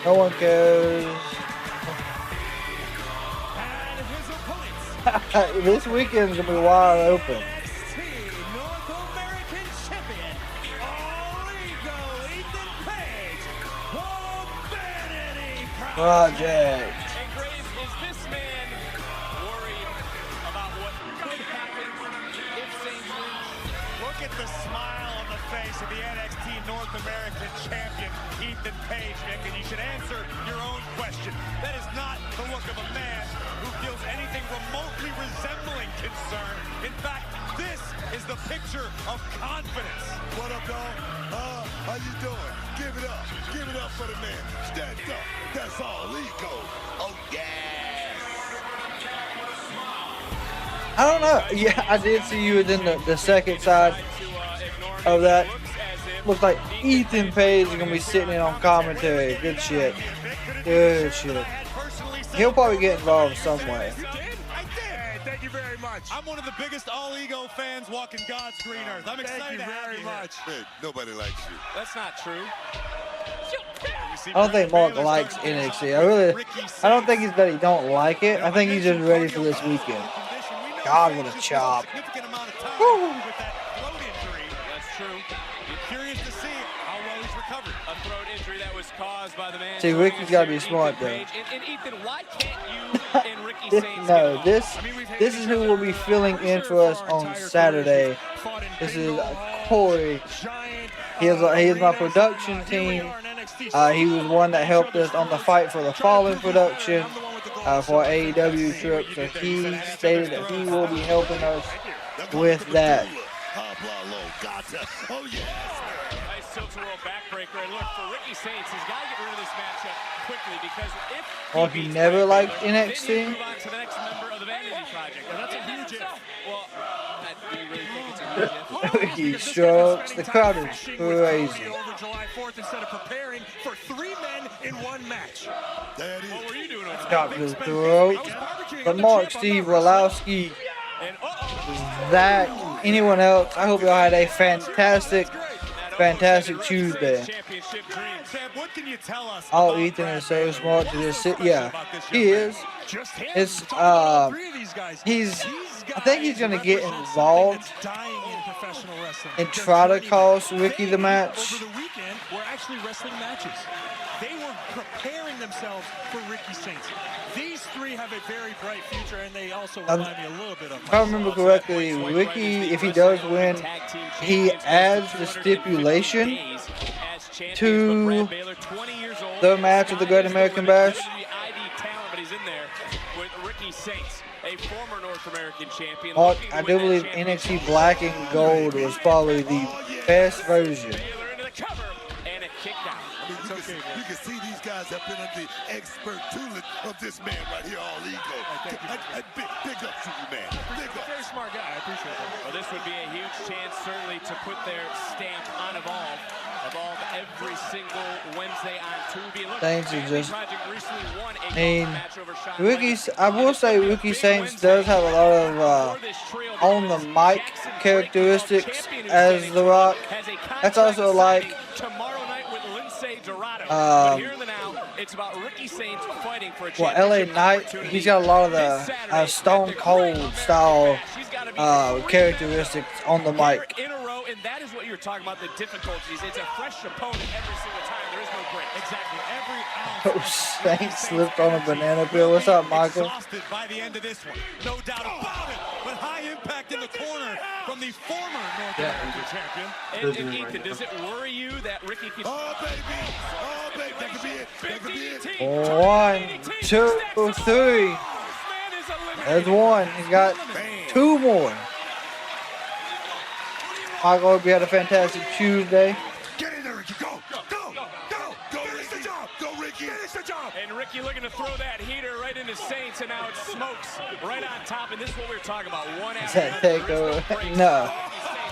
No one cares. This weekend's gonna be wide open. Project. Is this man worried about what could happen if Saints wins? Look at the smile on the face of the NXT North American champion, Ethan Page, Nick, and you should answer your own question. That is not the look of a man who feels anything remotely resembling concern. In fact, this is the picture of confidence. What up, dog? How you doing? Give it up. Give it up for the man. Stand up. That's all ego. Oh, yes. I don't know. Yeah, I did see you within the second side of that. Looks like Ethan Page is going to be sitting in on commentary. Good shit. Good shit. He'll probably get involved some way. Thank you very much. I'm one of the biggest all-ego fans walking God's green earth. I'm excited to have you much. Hey, nobody likes you. That's not true. I don't think Mark likes NXT. I don't think it's that he don't like it. I think he's just ready for this weekend. God, what a chop. Woo. That's true. You're curious to see how well he's recovered. A throat injury that was caused by the man. See, Ricky's got to be smart, though. And Ethan, why can't you and Ricky Saints No, this is who will be filling in for us on Saturday. This is Corey. He is my production team. He was one that helped us on the Fight for the Fallen production for AEW trip. So he stated that he will be helping us with that. Nice tilt-a-whirl backbreaker. And look, for Ricky Saints, he's got to get rid of this matchup quickly because if Or he never liked NXT. move on to the next member of the Vanity Project. And that's a huge if. Well, do you really think it's a huge if? He strokes. The crowd is crazy. Over July 4th instead of preparing for 3 men in 1 match. What were you doing over there? Got the throat. But Mark Steve Rolowski. That anyone else, I hope y'all had a fantastic Tuesday. Oh, Ethan is so smart to just sit. Yeah, he is. It's I think he's gonna get involved and try to cost Ricky the match. Over the weekend, we're actually wrestling matches. They were preparing themselves for Ricky Saints. These 3 have a very bright future, and they also remind me a little bit of. If I remember correctly, Ricky, if he does win, he adds the stipulation to the match of the Great American Bash. A former North American champion. Mark, I do believe NXT Black and Gold was probably the best version. You can see these guys have been under the expert tutelage of this man right here, all ego. Big up to you, man. Big up. Very smart guy. I appreciate that. Well, this would be a huge chance, certainly, to put their stamp on Evolve. Evolve every single Wednesday on Tubi. Saints are just. I mean, Ricky's. I will say, Ricky Saints does have a lot of on the mic characteristics as The Rock. That's also like. It's about Ricky Saints fighting for a LA Knight, he's got a lot of the Stone Cold style characteristics on the mic. In a row, and that is what you're talking about, the difficulties. It's a fresh opponent every single time. There is no break. Exactly. Every ounce. Saints slipped on a banana peel. What's up, Michael? Exhausted by the end of this one. No doubt about it. But high impact in the corner from the former North American champion. And Ethan, does it worry you that Ricky could... Oh, baby. Oh, baby. That could be it. That could be it. 1, 2, 3. There's 1. He's got 2 more. Michael, hope you had a fantastic Tuesday. Get in there, Ricky. Go. Finish the job. Go, Ricky. Finish the job. And Ricky looking to throw that heater right into Saints, and now it smokes right on top. And this is what we were talking about. One Is after that takeover? No.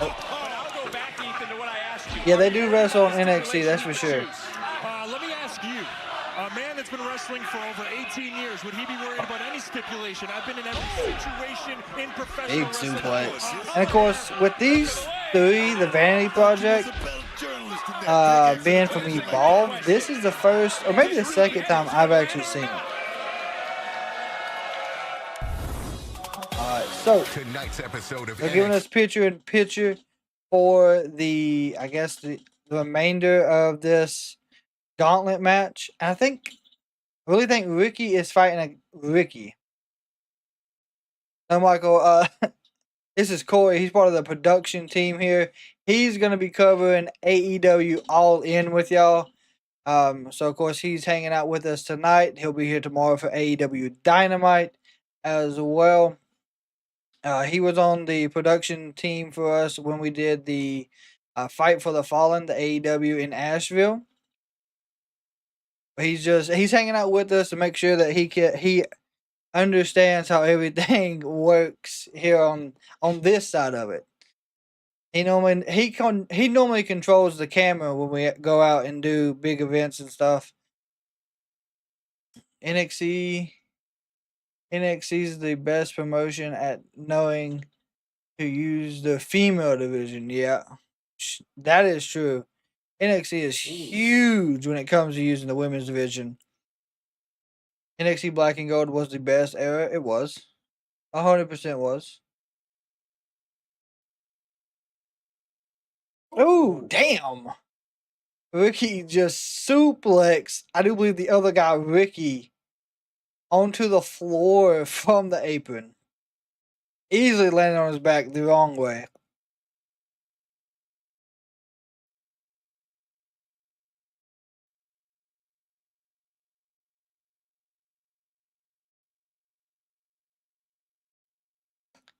But I'll go back, Ethan, to what I asked you. Yeah, they do wrestle on NXT, that's for sure. Let me ask you, a man that's been wrestling for over 18 years, would he be worried about any stipulation? I've been in every situation in professional Big wrestling. suplex. And of course, with these 3, the Vanity Project, being from Evolve, this is the first, or maybe the second time I've actually seen it. Alright, so Tonight's episode of they're giving us picture-in-picture for the, I guess, the remainder of this Gauntlet match. And I really think Ricky is fighting Ricky. No, Michael, this is Corey. He's part of the production team here. He's going to be covering AEW All In with y'all. So, of course, he's hanging out with us tonight. He'll be here tomorrow for AEW Dynamite as well. He was on the production team for us when we did the Fight for the Fallen, the AEW in Asheville. He's hanging out with us to make sure that he understands how everything works here on this side of it. He normally controls the camera when we go out and do big events and stuff. NXT is the best promotion at knowing to use the female division. Yeah, that is true. NXT is huge when it comes to using the women's division. NXT Black and Gold was the best era. It was. 100% was. Oh, damn. Ricky just suplexed, I do believe, the other guy, Ricky, onto the floor from the apron. Easily landed on his back the wrong way.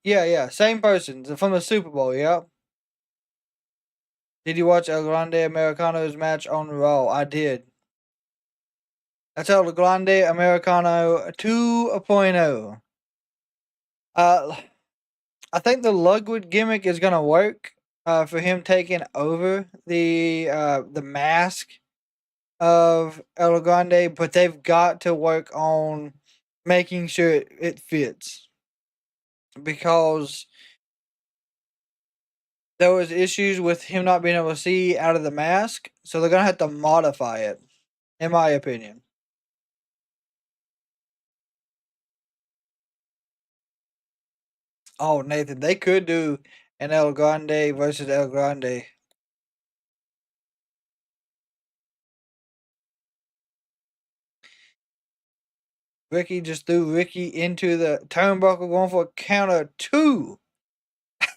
Yeah, same person from the Super Bowl, yep. Did you watch El Grande Americano's match on Raw? I did. That's El Grande Americano 2.0. I think the Ludwig gimmick is gonna work for him taking over the mask of El Grande, but they've got to work on making sure it fits, because there was issues with him not being able to see out of the mask, so they're gonna have to modify it, in my opinion. Oh, Nathan, they could do an El Grande versus El Grande. Ricky just threw Ricky into the turnbuckle, going for a counter 2. It's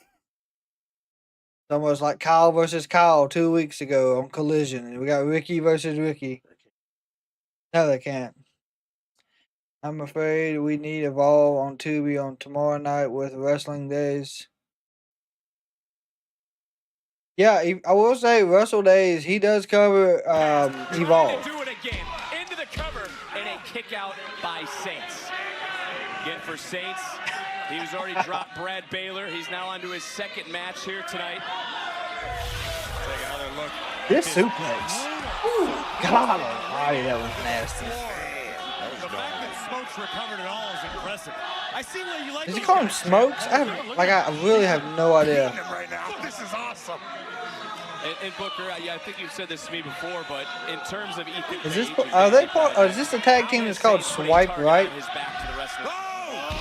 almost like Kyle versus Kyle 2 weeks ago on Collision. We got Ricky versus Ricky. No, they can't. I'm afraid we need Evolve on Tubi on tomorrow night with Wrestling Days. Yeah, I will say Wrestle Days, he does cover Evolve. Do it again. Into the cover and a kick out by Saints. Again for Saints. He was already dropped Brad Baylor. He's now on to his second match here tonight. Take another look. This suplex. Ooh, God almighty, that was nasty. The fact that Smokes recovered it all is impressive. I see where you like. Does he call him Smokes? I really have no idea. Right now, this is awesome. And Booker, yeah, I think you've said this to me before, but in terms of Ethan, Is this is this the tag team that's called Swipe Right?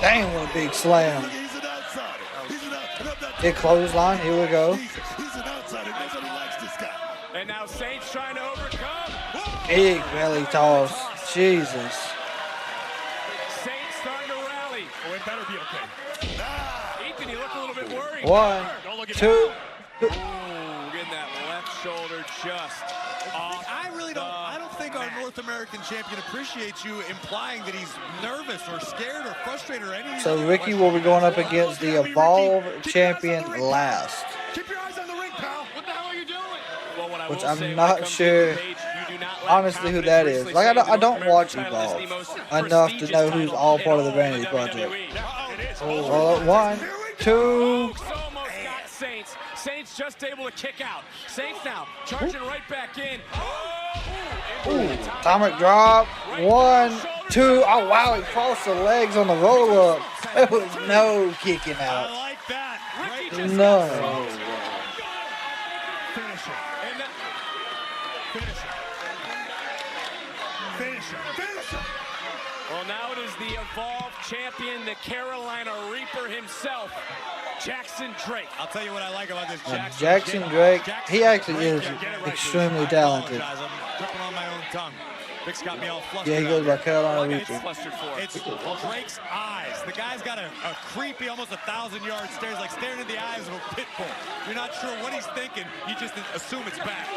Dang, what a big slam. He's an outsider. Big clothesline, here we go. He's an outsider. Nobody likes this guy. And now Saints trying to overcome. Big belly toss. Jesus. Saints starting to rally. Oh, it better be okay. Ethan, you look a little bit worried. 1, 2. Ooh, getting that left shoulder just off. I don't think our North American champion appreciates you implying that he's nervous or scared or frustrated or anything. So Ricky will be going up against the Evolve champion last. Keep your eyes on the ring, pal. What the hell are you doing? Well, what I Which will I'm say, not when it comes to sure, the page, you do not lack honestly, who that is. confidence. Like, I don't Recently watch saying the North American Evolve title is the most enough to know prestigious who's title all in part of the all Vanity WWE. Project. Oh, 1, 2. Smokes almost got Saints. Saints just able to kick out. Saints now charging right back in. Ooh, atomic drop. 1, 2. Oh, wow, he crossed the legs on the roll-up. There was no kicking I out. like that. Ricky just No. Finish it. And Well, now it is the Evolve champion, the Carolina Reaper himself, Jackson Drake. I'll tell you what I like about this Jackson Drake, he actually is extremely talented. I'm tripping on my own tongue. Vic's got me all flustered. Yeah, he goes by Carolina Reaper. It's Drake's eyes. The guy's got a creepy, almost 1,000-yard stares, like staring in the eyes of a pit bull. You're not sure what he's thinking. You just assume it's back.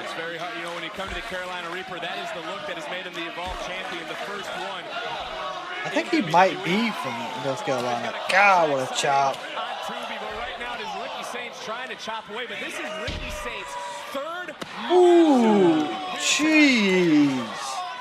It's very hard, you know, when you come to the Carolina Reaper, that is the look that has made him the Evolve champion, the first one. I think he might be from North Carolina. God, what a chop. On Truby, but right now it is Ricky Saints trying to chop away, but this is Ricky Saints' third. Ooh, jeez.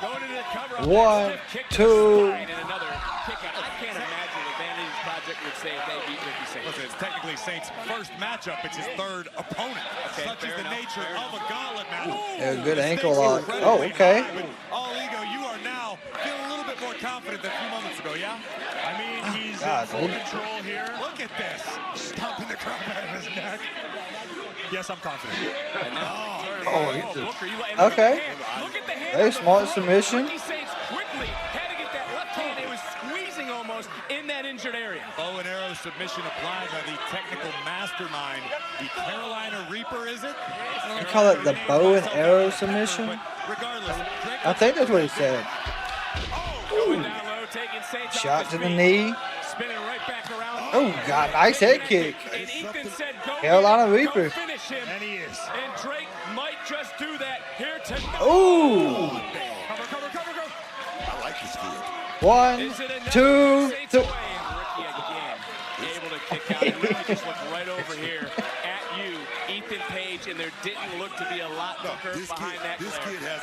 Going into the cover. 1, 2. And another kick out. I can't imagine what Vanity's project would say if they beat Ricky Saints. Listen, it's technically Saints' first matchup. It's his third opponent. Okay, Such is the nature of a gauntlet match. Yeah, good ankle lock. Oh, okay. All ego, you are now feeling a little bit more confident than a few moments ago, yeah? I mean, he's God, in full dude. control here. Look at this. Stomping the crap out of his neck. Yes, I'm confident. Booker, you look Okay. Look at the hand. Very smart submission. Ricky Saints quickly had to get that left hand. It was squeezing almost in that injured area. Bow and arrow submission applied by the technical mastermind. The Carolina Reaper, is it? You call it the bow and arrow submission? Regardless, Drake I think that's what he said. Going down low, taking Saints off Shot his to the feet, knee. spinning right back around. Oh, God, nice head kick. And Ethan said, go Carolina get him, Reaper. go finish him. And he is. And Drake might just do that here tonight. Ooh. Cover, cover, cover, cover. I like this kid. 1, Is it another 2, Saints 3. away? And Ricky again able to kick out. And Ricky just looked right over here at you, Ethan Page, and there didn't look to be a lot Booker behind that This glare. kid has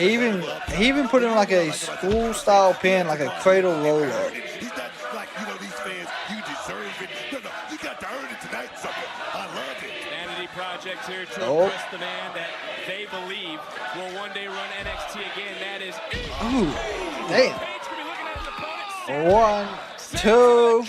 He even put in like a school style pin, like a cradle roll up. He's not like, you know, these fans, you deserve it. No, you got to earn it tonight, sucker. I love it. Vanity Projects here to Oh. impress the man that they believe will one day run NXT again. That is Ooh, damn. Page could be looking at his opponent. 1, 2.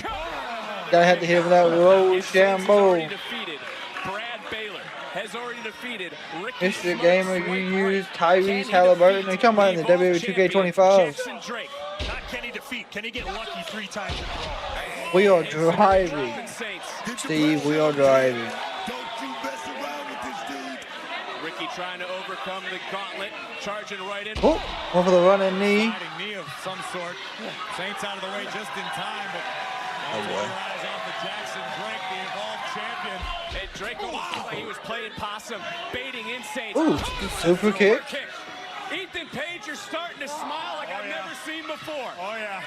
Gotta have to hit with that roll Saints has shambo. already defeated Brad Baylor. Has already defeated Ricky Mr. Smokes Gamer, you White use Hart. Tyrese Can he Halliburton. defeat You're talking about in the Evolve WWE champion 2K25s. Jackson Drake? Not can he defeat. Can he get lucky 3 times in a row? We are driving. Dropping Saints. Steve, we are driving. Don't you mess around with this dude. Ricky trying to overcome the gauntlet, charging right in. Oh, one for the running knee. sliding knee of some sort. Saints out of the way just in time, but Oh, boy. your eyes off of Jackson Drake, the Evolve champion. And Drake almost looked like he was playing possum, baiting in Saints. Ooh, super kick. Ethan Page, you're starting to smile like I've never seen before. Oh, yeah.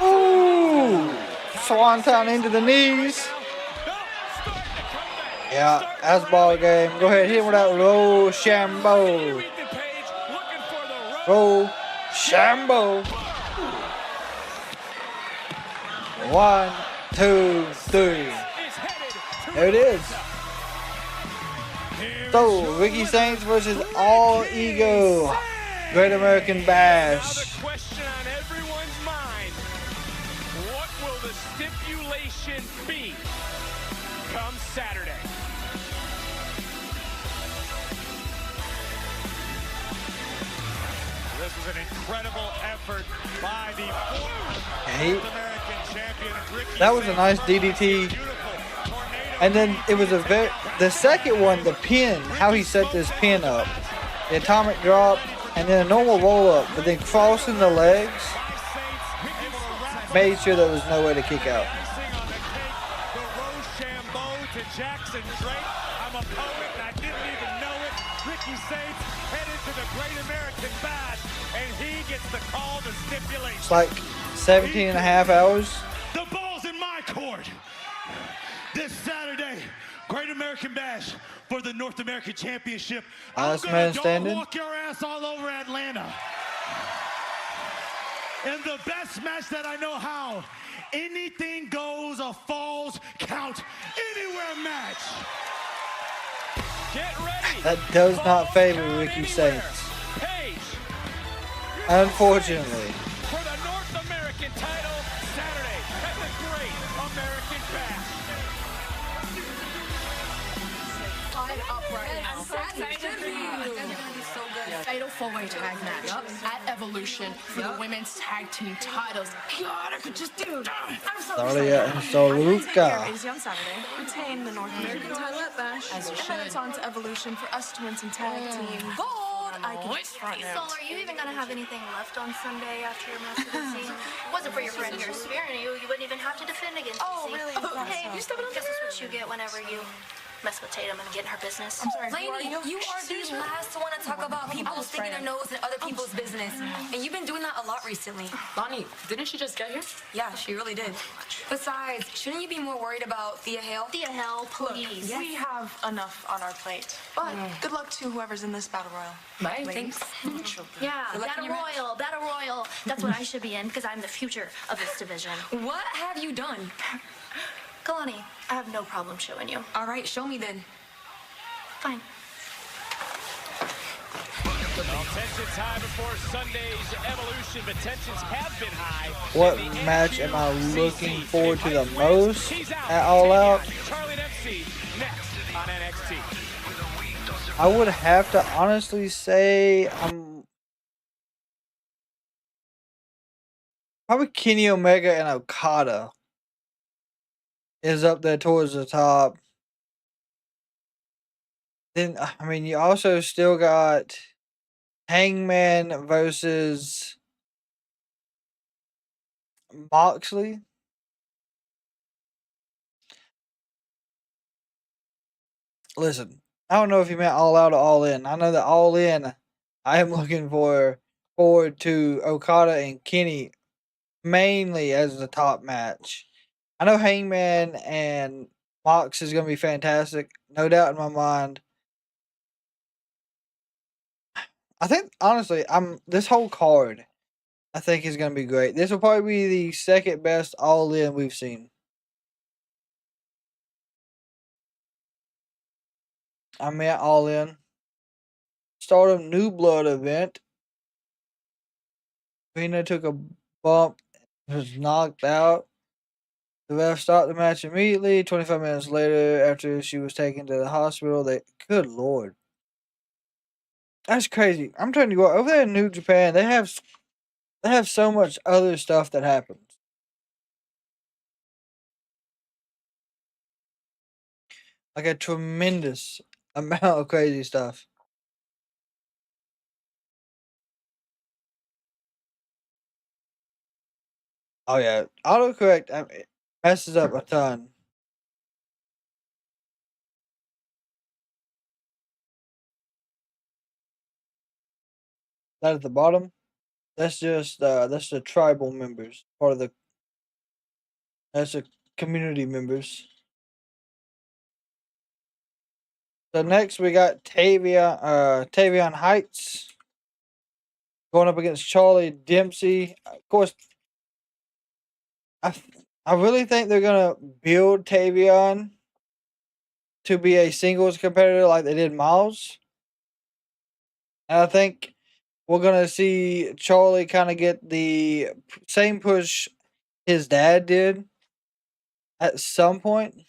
Ooh, swanton into the knees. Yeah, that's ball game. Go ahead, hit him with that roll shambo. Ethan Page looking for the rope. Roll shambo. 1, 2, 3. Is headed to There it is. So, Ricky Saints versus All Ego. Great American Bash. Another question on everyone's mind. What will the stipulation be come Saturday? This was an incredible effort by the Hey, North American champion, Ricky that was a Saints. nice DDT. Beautiful tornado. And then it was the second one, the pin, how he set this pin up. The atomic drop, and then a normal roll up, but then crossing the legs made sure there was no way to kick out. The Rochambeau to Jackson Drake. I'm a poet and I didn't even know it. Ricky Saints headed to the Great American Bash, and he gets the call to stipulation. It's like 17 and a half hours. The ball's in my court. This Saturday, Great American Bash for the North American Championship. Last I'm man gonna standing. walk your ass all over Atlanta. And the best match that I know how, anything goes, a falls count anywhere match. Get ready. That does not favor Ricky Saints. Page Unfortunately. for the North American title Saturday at the Great American Bash. Fired up right now. I'm so excited for you. It's gonna be so good. Title four-way tag match at Evolution for the women's tag team titles. God, I could just do that. I'm so Daria and excited. I'm gonna take care of Soluka. Izzy on Saturday, retain the North American title at Bash, and then it's on to Evolution for us to win some tag team gold. I can front So are you even gonna have anything left on Sunday after your match with the scene? It wasn't for your friend here, Spear, and you wouldn't even have to defend against Oh, DC. really? Hey, You stepping on guess that's what you get whenever you mess with Tatum and get in her business. I'm sorry, who are Lady, you are the last one to talk about people sticking their nose in other people's business. And you've been doing that a lot recently. Bonnie, didn't she just get here? Yeah, she really did. Besides, shouldn't you be more worried about Thea Hale? Thea Hell, please. We have enough on our plate. But good luck to whoever's in this battle royal. Bye. Thanks. Yeah, Good luck in Battle your Royal, Battle Royal. That's what I should be in because I'm the future of this division. What have you done? Kalani, I have no problem showing you. All right, show me then. Fine. Well, tensions high before Sunday's Evolution, but tensions have been high. What In the match am I NXT looking scene. forward to the He's most out. at All Out? Charlie Dempsey next on NXT. I would have to honestly say I'm probably Kenny Omega and Okada is up there towards the top. Then I mean you also still got Hangman versus Moxley. Listen, I don't know if you meant All Out or All In. I know that All In, I am looking forward to Okada and Kenny mainly as the top match. I know Hangman and Mox is going to be fantastic, no doubt in my mind. I think honestly, this whole card I think is going to be great. This will probably be the second best All In we've seen. I meant All In. Stardom New Blood event. Rena took a bump, was knocked out. The ref stopped the match immediately. 25 minutes later, after she was taken to the hospital, good lord, that's crazy. I'm telling you what, over there in New Japan, they have so much other stuff that happens. Like a tremendous amount of crazy stuff. Oh yeah, autocorrect messes up a ton. That at the bottom, that's just that's the tribal members, part of that's the community members. So next we got Tavion Heights going up against Charlie Dempsey. Of course, I really think they're gonna build Tavion to be a singles competitor like they did Miles. And I think we're gonna see Charlie kind of get the same push his dad did at some point.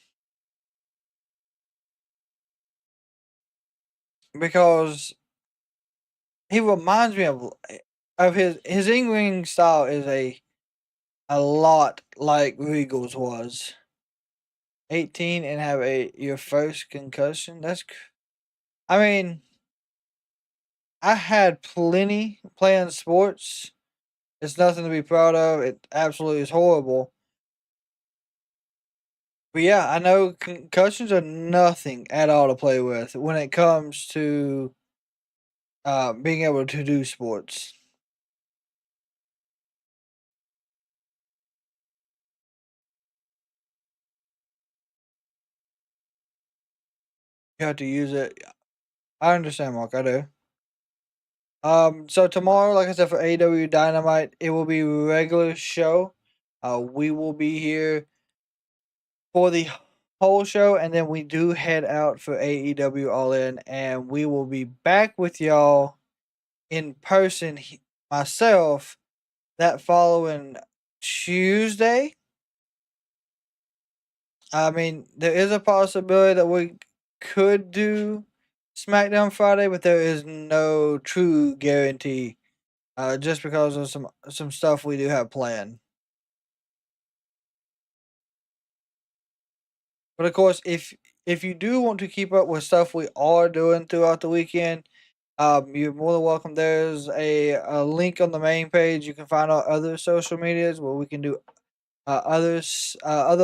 Because he reminds me of his in-ring style is a lot like Regal's was. 18 and have your first concussion. I mean, I had plenty playing sports. It's nothing to be proud of. It absolutely is horrible. But yeah, I know concussions are nothing at all to play with when it comes to being able to do sports. You have to use it. I understand, Mark. I do. So tomorrow, like I said, for AEW Dynamite, it will be a regular show. We will be here for the whole show, and then we do head out for AEW All In, and we will be back with y'all in person, myself, that following Tuesday. I mean, there is a possibility that we could do SmackDown Friday, but there is no true guarantee. Just because of some stuff we do have planned. But of course, if you do want to keep up with stuff we are doing throughout the weekend, you're more than welcome. There's a link on the main page. You can find our other social medias where we can do other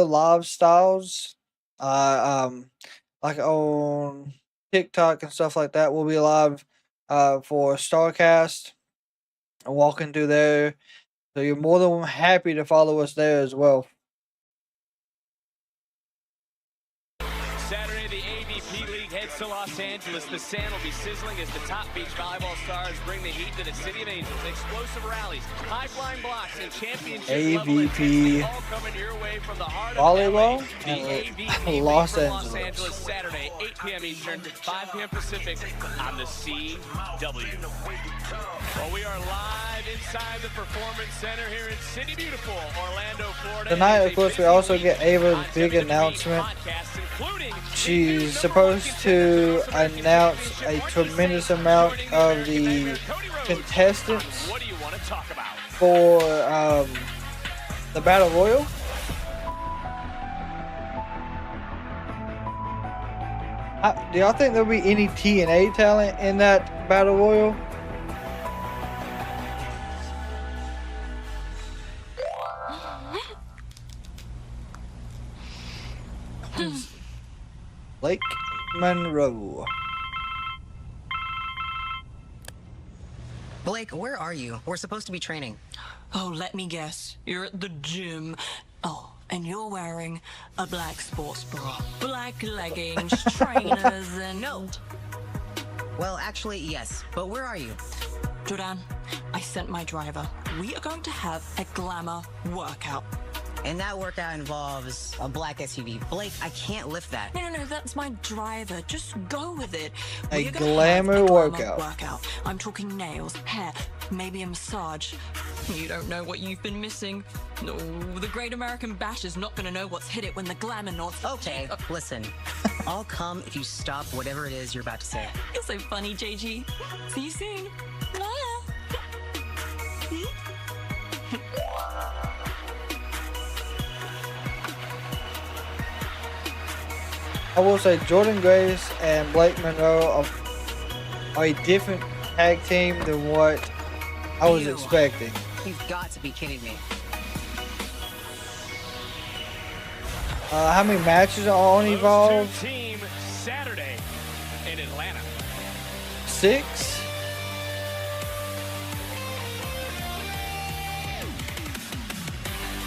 live styles, like on TikTok and stuff like that. We'll be live for Starcast and walking through there. So you're more than happy to follow us there as well. Saturday, the AVP League heads to Los Angeles. The sand will be sizzling as the top beach volleyball stars bring the heat to the City of Angels. Explosive rallies, high-flying blocks, and championship AVP all coming your way from the heart volleyball of LA. The AVP Los League Angeles. Los Angeles, Saturday, 8 p.m. Eastern, 5 p.m. Pacific on the CW. Well, we are live inside the Performance Center here in City Beautiful, Orlando, Florida. Tonight, of course, we also get Ava's big announcement. She's supposed to announce a tremendous amount of the contestants for the Battle Royal. Do y'all think there'll be any TNA talent in that Battle Royal? Blake Monroe. Blake, where are you? We're supposed to be training. Oh, let me guess. You're at the gym. Oh, and you're wearing a black sports bra, black leggings, trainers, and... No. Well, actually, yes. But where are you? Jordan, I sent my driver. We are going to have a glamour workout. And that workout involves a black SUV. Blake, I can't lift that. No, that's my driver. Just go with it. A glamour workout. I'm talking nails, hair, maybe a massage. You don't know what you've been missing. No, the Great American Bash is not going to know what's hit it when the glamour north... Okay, listen. I'll come if you stop whatever it is you're about to say. You're so funny, JG. See you soon. Bye. I will say Jordan Grace and Blake Monroe are a different tag team than what I was expecting. You've got to be kidding me. How many matches are on Evolve? Team Saturday in Atlanta. 6?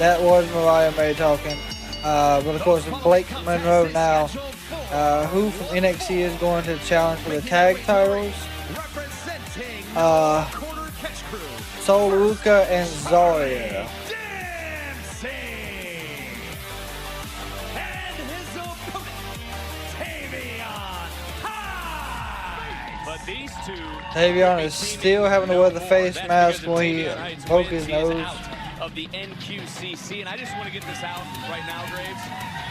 That was Mariah May talking. But of course, Blake Monroe now, who from NXT is going to challenge for the tag titles. Sol Luca and Zarya. Dempsey and his opponent, Tavion High. But these two, Tavion is still having to wear the face mask when he broke his nose. Of the NQCC, and I just want to get this out right now, Graves.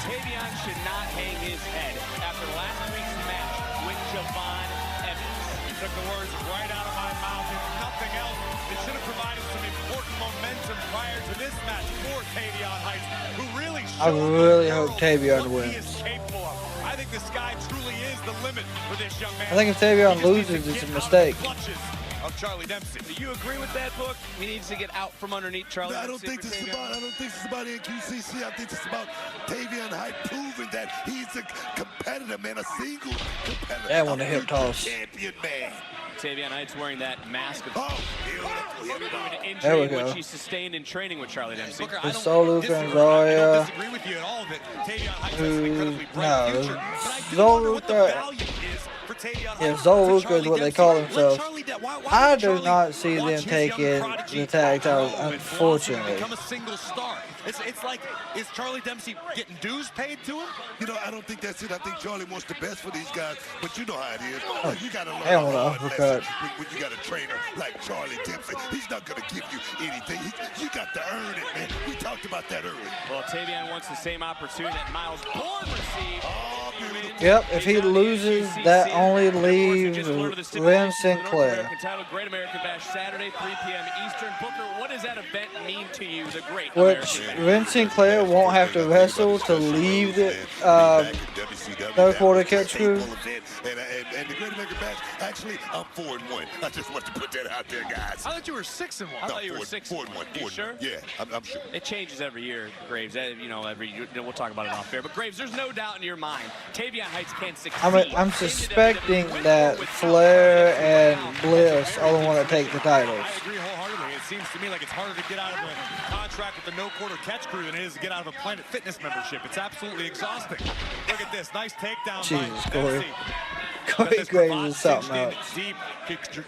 Tavion should not hang his head after last week's match with Javon Evans. He took the words right out of my mouth. If nothing else, it should have provided some important momentum prior to this match for Tavion Heights, who really I really hope Tavion what he is wins. capable of. I think the sky truly is the limit for this young man. I think if Tavion loses, it's a mistake. Of Charlie Dempsey. Do you agree with that, Book? He needs to get out from underneath Charlie No, I Dempsey. don't think this is about NQCC. I think this is about Tavion Heights proving that he's a competitor, man, a single competitor. That one a hip toss. Champion, man. Tavion Heights wearing that mask of There we injury go. which he sustained in training with Charlie Dempsey. Booker, It's Sol Luca and Zarya. disagree with you at all that Tavion Heights has an incredibly bright No, future. But I do Sol wonder what the Luca. value is for Tavion Yeah, Heights Sol to Luca is Charlie what they Dempsey. call Let themselves. Charlie why I do Charlie not see watch them his taking young prodigy the tag titles, grow and unfortunately. become a single star. It's like, is Charlie Dempsey getting dues paid to him? You know, I don't think that's it. I think Charlie wants the best for these guys, but you know how it is. Like, you got to learn Hell a no, hard uppercut. lesson when you got a trainer like Charlie Dempsey. He's not going to give you anything. You got to earn it, man. We talked about that earlier. Well, Tavion wants the same opportunity that Miles Bourne received. Oh, beautiful. Yep, if he loses, that only leaves Ren Sinclair. Great American Bash Saturday, 3 p.m. Eastern. Booker, what does that event mean to you, the Great Which Ren Sinclair won't have to wrestle to leave the no quarter catch crew. And the Great American Bash, actually, I'm 4-1. I just want to put that out there, guys. I thought you were 6-1. I thought you were 6-1. You sure? Yeah, I'm sure. It changes every year, Graves. You know, we'll talk about it off air. But Graves, there's no doubt in your mind, Tavion Heights can succeed. I'm suspecting that Flair and Bliss are the one that take the titles. I agree wholeheartedly. It seems to me like it's harder to get out of a contract with the no quarter catch crew than it is to get out of a Planet Fitness membership. It's absolutely exhausting. Look at this. Nice takedown. Jesus, by Corey. Dempsey. Corey Graves is something else. Deep,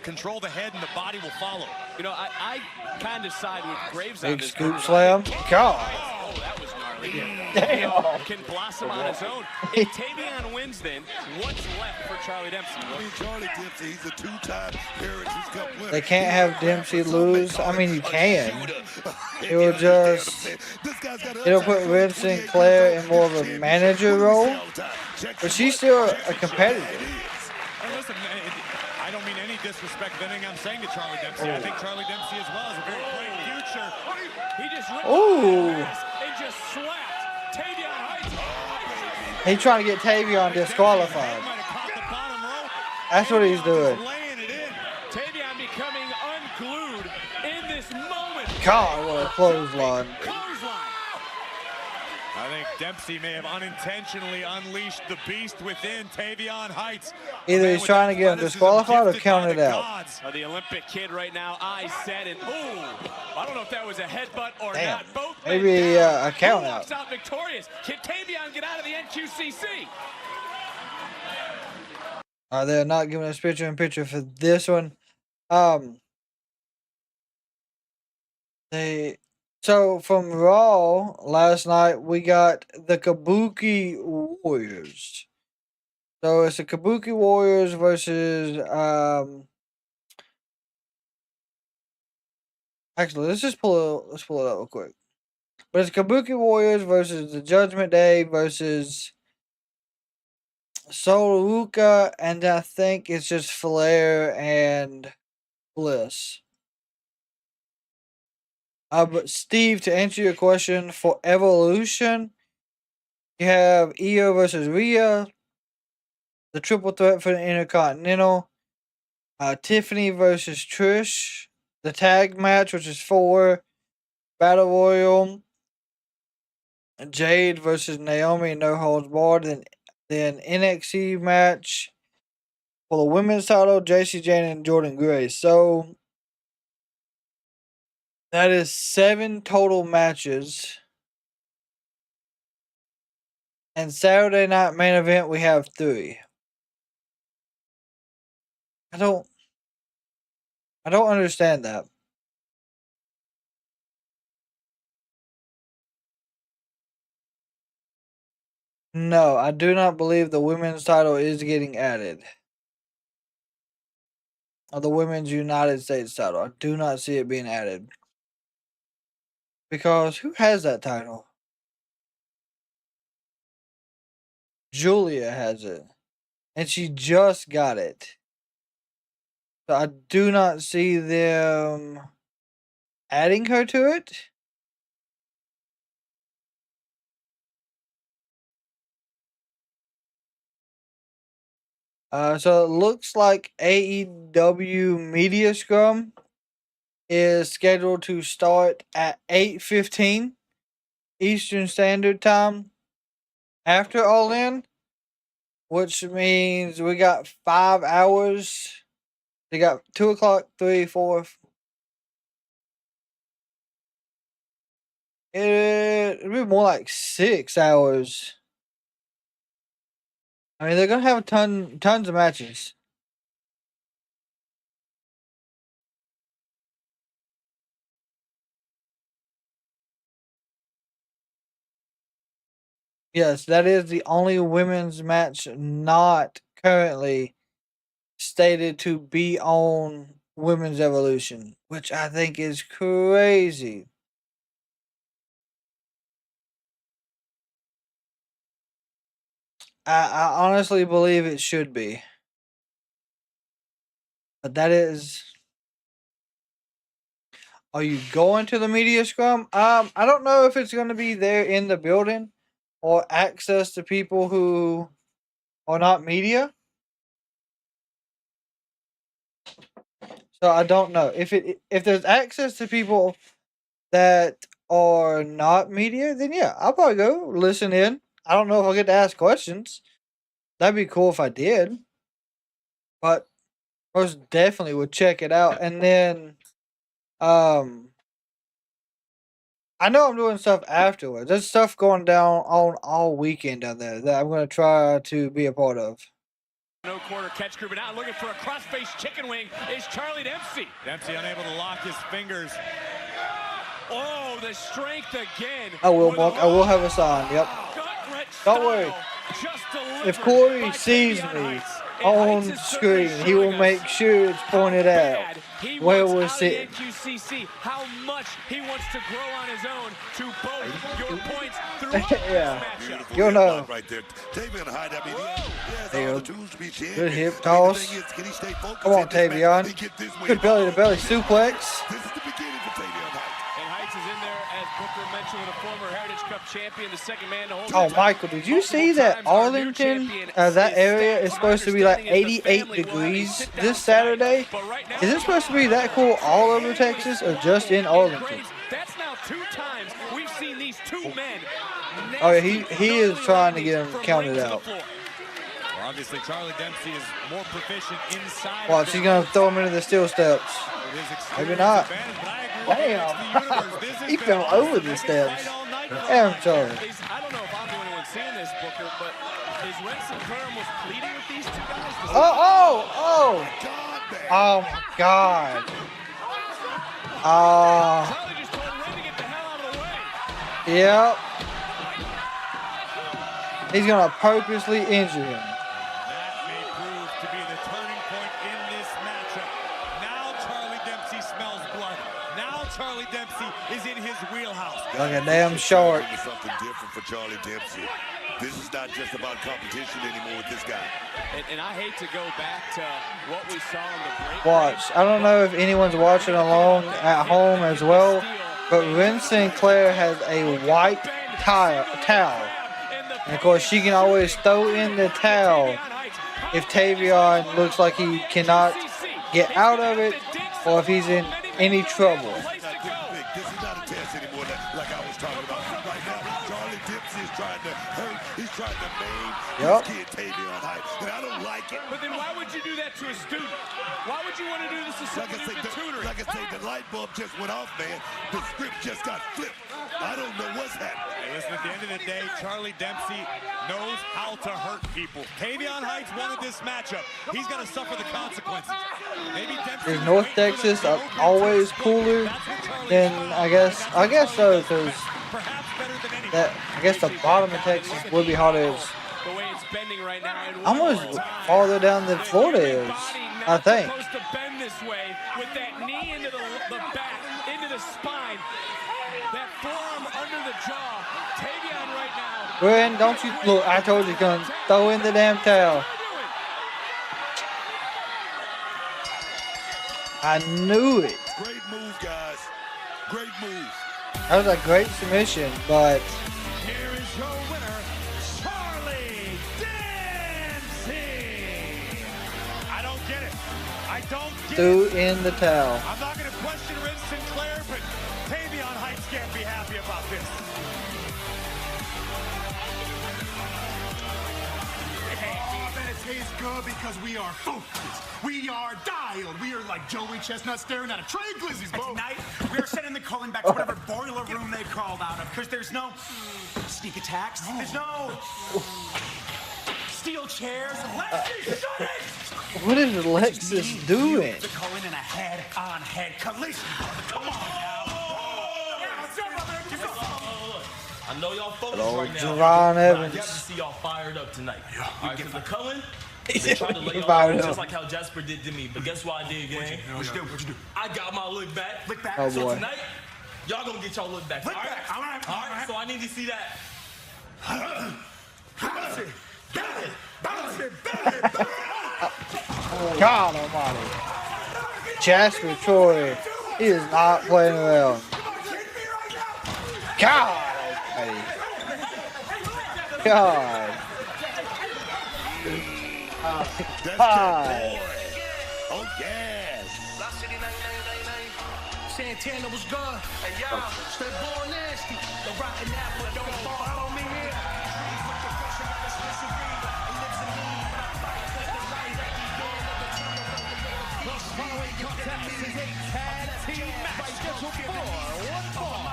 control the head and the body will follow. You know, I kind of side with Graves on Big this. scoop slam. God. Oh, that was gnarly. Damn. Can blossom on his own. If Tavion wins, then what's left for Charlie Dempsey? I mean, Charlie Dempsey, he's a two-time Heritage Cup winner. They can't have Dempsey lose. I mean, you can. It will just, it'll put Ren Sinclair in more of a manager role, but she's still a competitor. And listen, I don't mean any disrespect of anything I'm saying to Charlie Dempsey. I think Charlie Dempsey as well has a very bright future. He just ripped and just slapped Tavion Heights. He's trying to get Tavion disqualified. That's what he's doing. Tavion becoming unglued in this moment. God, what a clothesline. I think Dempsey may have unintentionally unleashed the beast within Tavion Heights. Either he's trying to get him disqualified or counted out. The Olympic kid right now, eyes set, and ooh, I don't know if that was a headbutt or Damn. not. Both Maybe a count out. walks out victorious. Can Tavion get out of the NQCC? They're not giving us picture-in-picture for this one. So from Raw last night, we got the Kabuki Warriors. So it's the Kabuki Warriors versus actually, let's pull it up real quick. But it's Kabuki Warriors versus the Judgment Day versus Soluka, and I think it's just Flair and Bliss. But Steve, to answer your question, for Evolution, you have Io versus Rhea, the triple threat for the Intercontinental, Tiffany versus Trish, the tag match, which is 4, Battle Royal, Jade versus Naomi, no holds barred, then NXT match for the women's title, JC Jane and Jordan Grace. So that is 7 total matches. And Saturday night main event, we have 3. I don't understand that. No, I do not believe the women's title is getting added. Or the women's United States title. I do not see it being added. Because who has that title? Julia has it. And she just got it. So I do not see them adding her to it. So it looks like AEW Media Scrum is scheduled to start at 8:15 Eastern Standard Time after All In, which means we got 5 hours. They got 2 o'clock, 3, 4. It'll be more like 6 hours. I mean, they're gonna have tons of matches. Yes, that is the only women's match not currently stated to be on Women's Evolution, which I think is crazy. I honestly believe it should be. But that is... Are you going to the media scrum? I don't know if it's going to be there in the building or access to people who are not media. So I don't know if there's access to people that are not media, then yeah, I'll probably go listen in. I don't know if I'll get to ask questions. That'd be cool if I did, but most definitely would check it out. And then, I know I'm doing stuff afterwards. There's stuff going down on all weekend down there that I'm gonna try to be a part of. No quarter catch group, and now looking for a cross-face chicken wing is Charlie Dempsey. Dempsey unable to lock his fingers. Oh, the strength again. I will, Mark. I will have a sign. Yep. Don't worry. If Corey sees me on screen, he will make sure it's pointed out where we're sitting. How much he wants to grow on his own to both your points throughout yeah. this matchup. You'll know. Right there. Tavion Hyde, I mean, there you go. Good hip toss. Come on, Tavion. Good belly-to-belly suplex. This is the beginning for Tavion Hyde. And Heights is in there, as Booker mentioned, with a former Heritage Cup champion, the second man to hold. Oh, Michael, did you see that Arlington, that area is supposed to be like 88 degrees this Saturday? Is it supposed to be that cool all over Texas or just in Arlington? That's now 2 times we've seen these 2 men. Oh, yeah, he is trying to get him counted out. Well, obviously, Charlie Dempsey is more proficient inside. Watch, he's going to throw him into the steel steps. Maybe not. Damn. He fell over the steps. Damn, Charlie. I don't know if I'm the only one seeing this, Booker, but is Ren Sinclair almost pleading with these 2 guys? Oh my God. Charlie just told Ren to get the hell out of the way. Yep. He's going to purposely injure him. That may prove to be the turning point in this matchup. Now Charlie Dempsey smells blood. Now Charlie Dempsey is in his wheelhouse. Like a damn shark. Something different for Charlie Dempsey. This is not just about competition anymore with this guy. And I hate to go back to what we saw in the break. Watch. I don't know if anyone's watching along at home as well, but Ren Sinclair has a white towel. And of course, she can always throw in the towel if Tavion looks like he cannot get out of it or if he's in any trouble. This is not a test anymore like I was talking about. Right now, Charlie Dempsey is trying to hurt. He's trying to maim his kid Tavion Hyde. And I don't like it. But then why would you do that to a student? Why would you want to do this to someone you've been tutoring? Like I say, the light bulb just went off, man. The script just got flipped. I don't know what's happening. Hey, listen, at the end of the day, Charlie Dempsey knows how to hurt people. Tavion Heights wanted this matchup. He's going to suffer the consequences. Maybe Dempsey is North Texas always cooler than I guess so, because I guess the bottom of Texas would be hotter as The way it's bending right now. almost farther down than Florida is, I think. Supposed to bend this way with that knee into the back, into the spine, that forearm under the jaw. Tavion right now. Gwen, don't you look? I told you, gonna throw in the damn towel. I knew it. Great move, guys. Great move. That was a great submission, but here is your winner, Charlie Dempsey. I don't get it. I don't get threw it. in the towel. I'm not going to question Ren Sinclair, but Tavion Heights can't be happy about this. Tastes good because we are focused. We are dialed. We are like Joey Chestnut staring at a tray of glizzies. Tonight, we are sending the Culling back to whatever boiler room they crawled out of, because there's no sneak attacks. There's no steel chairs. Lexus, shut it! What is Lexus doing? The Culling in a head-on-head collision. Come on now. I know y'all focused Hello, right now. Javon Evans. I got to see y'all fired up tonight. Yeah, all right, so the Culling, He they tried to lay y'all fired out up. just like how Jasper did to me. But guess what I did, gang? What'd you do? I got my look back. Look back. Oh, So boy. tonight, y'all gonna get y'all look back. Look back. All right. So I need to see that. God almighty. Jasper Troy, he is not playing around. God almighty. God. God. Oh, yes. Santana was gone. Hey, yo, stay born nasty. The rotten apple don't fall on me here. Following contest is a tag team match scheduled for one fall.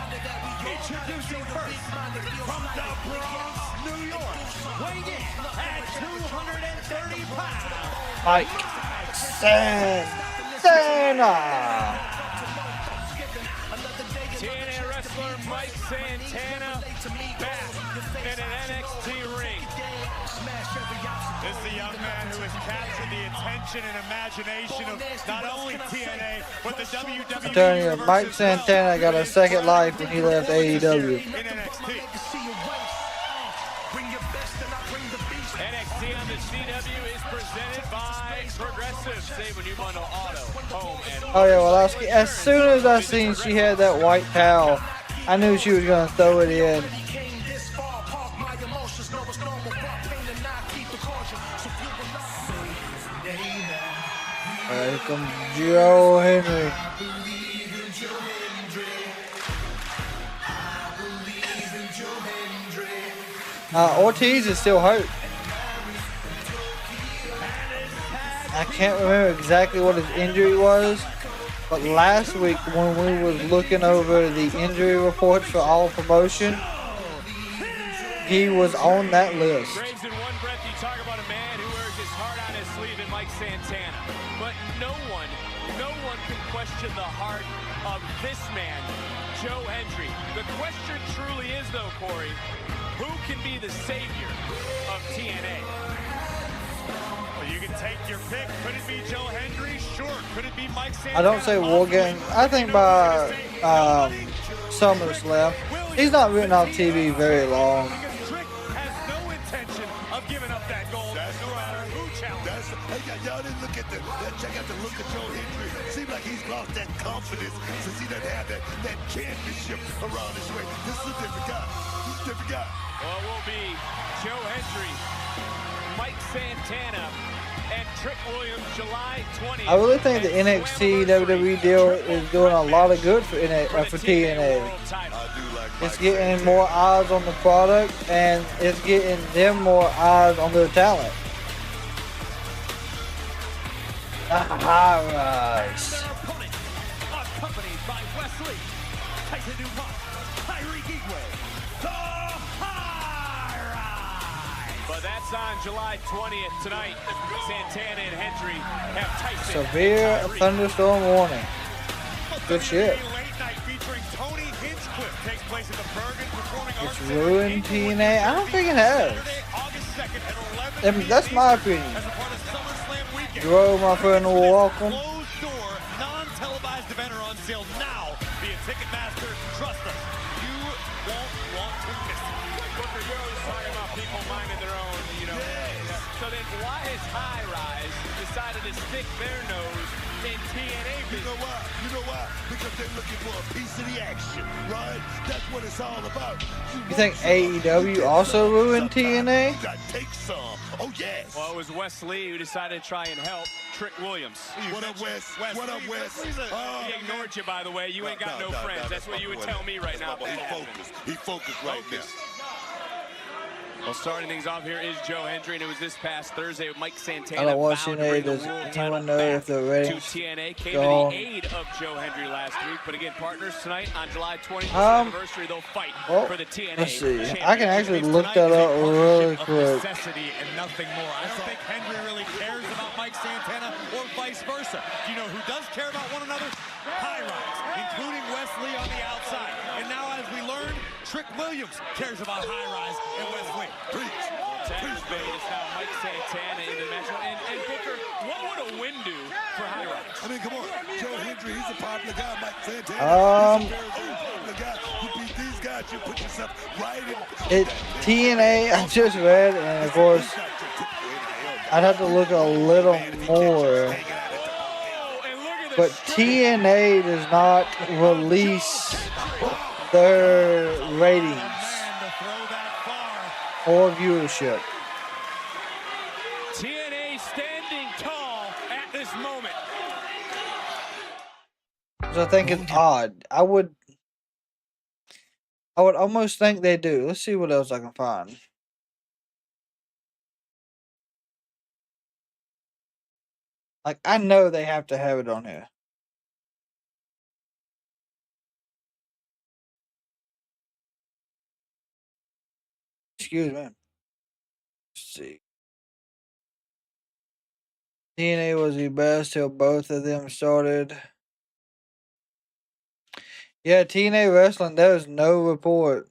Introducing first from the Bronx, New York, weighing in at 230 pounds. Mike Santana. TNA wrestler Mike Santana back in an NXT ring. This is a young man who has captured the attention and imagination of not only TNA, but the WWE. I'm telling you, Mike Santana got a second life when he left AEW. NXT on the CW is presented by Progressive. Save when you bundle auto, home, and Oh yeah, well, as soon as I seen she had that white towel, I knew she was gonna throw it in. Here comes Joe Hendry. Ortiz is still hurt. I can't remember exactly what his injury was, but last week when we was looking over the injury reports for all promotion, he was on that list. Graves, in one breath, you talk about a man who wears his heart on his sleeve in Mike Santana. But no one can question the heart of this man, Joe Hendry. The question truly is, though, Corey, who can be the savior of TNA? Well, you can take your pick. Could it be Joe Hendry? Sure. Could it be Mike Santana? I don't say War Game. I think by SummerSlam. He's not written off TV very long. Y'all didn't look at check out the look of Joe Hendry. Seems like he's lost that confidence since he doesn't have that championship around his way. This is a different guy. He's a different guy. Well, it will be Joe Hendry, Mike Santana, and Trick Williams, July 20th. I really think the NXT WWE deal is doing a lot of good for TNA. It's getting more eyes on the product, and it's getting them more eyes on their talent. High Ryze. Accompanied by Wesley, Tyson DuPont, Kyrie Geekway, the High Ryze. But that's on July 20th tonight. Santana and Hendry have Tyson. Severe thunderstorm warning. Good shit. Late night featuring Tony Hinchcliffe takes place at the Bergen Performing Arts It's ruined TNA. I don't think it has. August 2nd at 11. I mean, that's my opinion. Joe, my friend, welcome. Closed door, non-televised event are on sale now via Ticketmaster. Trust us, you won't want to miss it. Booker, you're always talking about people minding their own, you know. Yes. So then why has High Ryze decided to stick their nose in TNA business? You know why? You know why? Because they're looking for a piece of the action, right? That's what it's all about. You think AEW also ruined TNA? Take some. Oh, yes. Well, it was Wes Lee who decided to try and help Trick Williams. What up, Wes? What up, Wes? He ignored you, by the way. You ain't got no friends. That's what you would tell me right now. He focused right now. Well, starting things off here is Joe Hendry, and it was this past Thursday with Mike Santana. I don't watch TNA. Does anyone know if the ratings to TNA came go to the aid of Joe Hendry last week. But again, partners tonight on July 20th anniversary, they'll fight for the TNA. Let's see. I can actually look that up really quick. Necessity and nothing more. I don't think Hendry really cares about Mike Santana or vice versa. Do you know who does care about one another? High Ryze, including Wesley on the outside. And now, as we learned, Trick Williams cares about High Ryze and Wesley. Tanner's Bay is now Mike Santana in the match. And Booker, what would a win do for High Ryze? I mean, come on. Joe Hendry, he's a popular guy. Mike Santana, he's a very popular guy. He beat these guys. out, you put yourself right in. TNA, I just read, and of course, I'd have to look a little more. But TNA does not release their ratings or viewership. TNA standing tall at this moment. So I think it's odd. I would almost think they do. Let's see what else I can find. Like, I know they have to have it on here. Excuse me. Let's see. TNA was the best till both of them started. Yeah, TNA Wrestling, there's no report.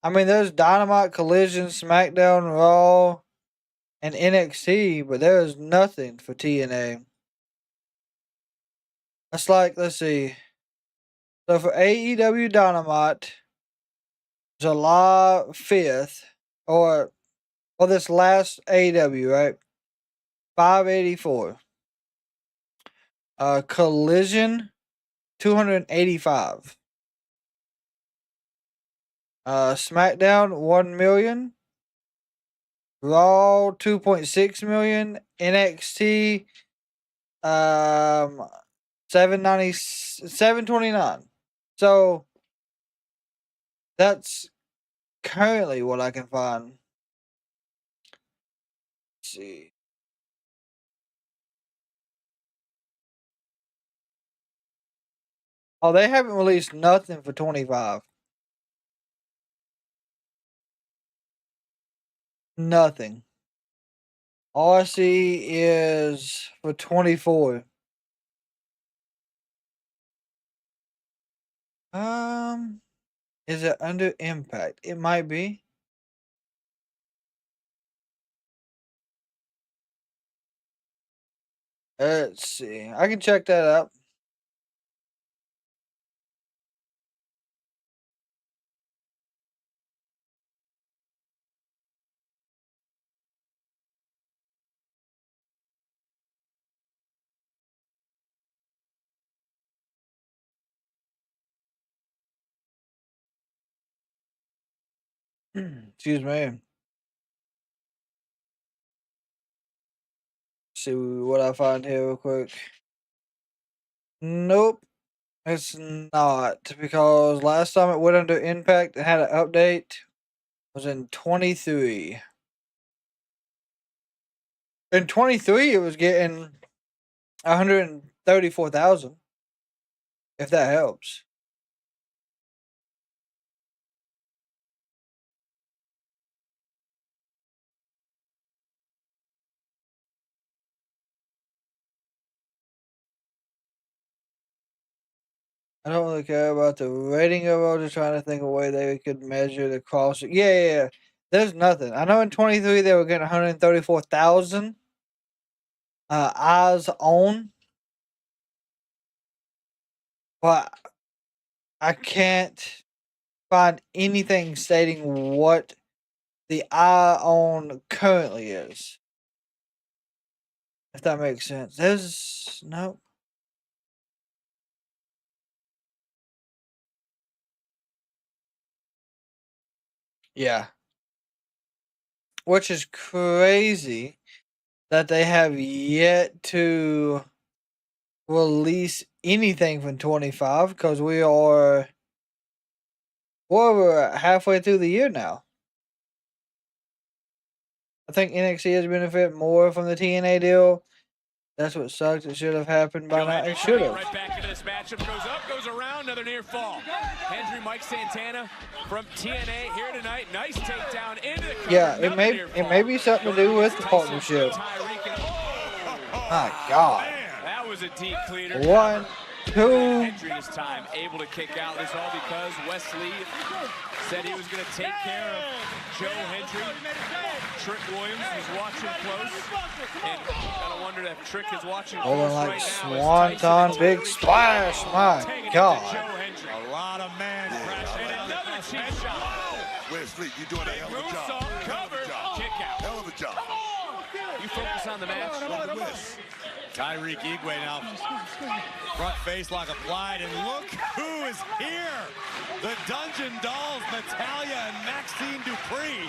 I mean, there's Dynamite, Collision, SmackDown, Raw, and NXT, but there is nothing for TNA. That's like, let's see. So for AEW Dynamite, July 5th, or this last AEW, right? 584. Collision, 285. SmackDown, 1 million. Raw, 2.6 million. NXT, 729. So that's currently what I can find. Let's see. Oh, they haven't released nothing for 25. Nothing. All I see is for 24. Is it under Impact? It might be. Let's see. I can check that out. Excuse me. See what I find here real quick. Nope, it's not, because last time it went under Impact and had an update was in 23. In 23, it was getting 134,000. If that helps. I don't really care about the rating of it. I'm just trying to think of a way they could measure the cost. Yeah. There's nothing. I know in 23 they were getting 134,000 eyes on, but I can't find anything stating what the eye on currently is. If that makes sense. There's no. Yeah. Which is crazy that they have yet to release anything from 25, because we're halfway through the year now. I think NXT has benefited more from the TNA deal. That's what sucks. It should have happened by now. It should have. Right back into this matchup. Goes up, goes around, another near fall. Hendry Mike Santana from TNA here tonight. Nice takedown into the cover. Yeah, it may be something to do with the partnership. My God. That was a deep cleaner. 1, 2. Hendry this time able to kick out. This all because Wesley said he was going to take care of Joe Hendry. Trick Williams was watching close. And gotta wonder if Trick is watching close like right Swanton, big splash. My God. A lot of man pressure. And another cheap shot. Wesley, you're doing a hell of a job. Kick out. Hell of a job. You focus on the match. Tyreek Igwe now. Front face lock applied, and look who is here. The Dungeon Dolls, Natalia and Maxine Dupree.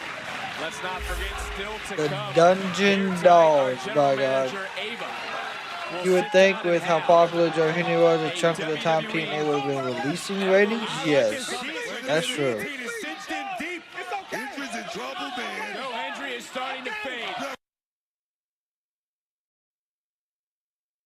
Let's not forget, still to The come. Dungeon Dolls, by God. AVA. You would think with how popular Joe Henry was, a chunk of the time TNA would have been releasing ratings. Yes, that's true. Hendry's in trouble, man. Joe Hendry is starting to fade.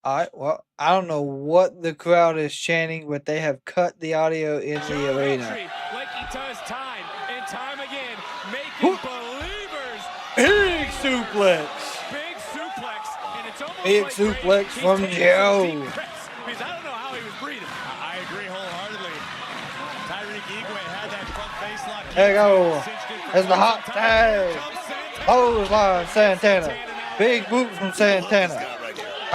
All right, well, I don't know what the crowd is chanting, but they have cut the audio in the arena. Like he does time and time again, making believers. Big suplex. Big suplex, and it's almost Big like suplex he's from taking Joe. some deep breaths, because I don't know how he was breathing. I agree wholeheartedly. Tyreek Igwe had that front face lock. There you go. There's the hot tag. Clothesline, Santana. Big boot from Santana.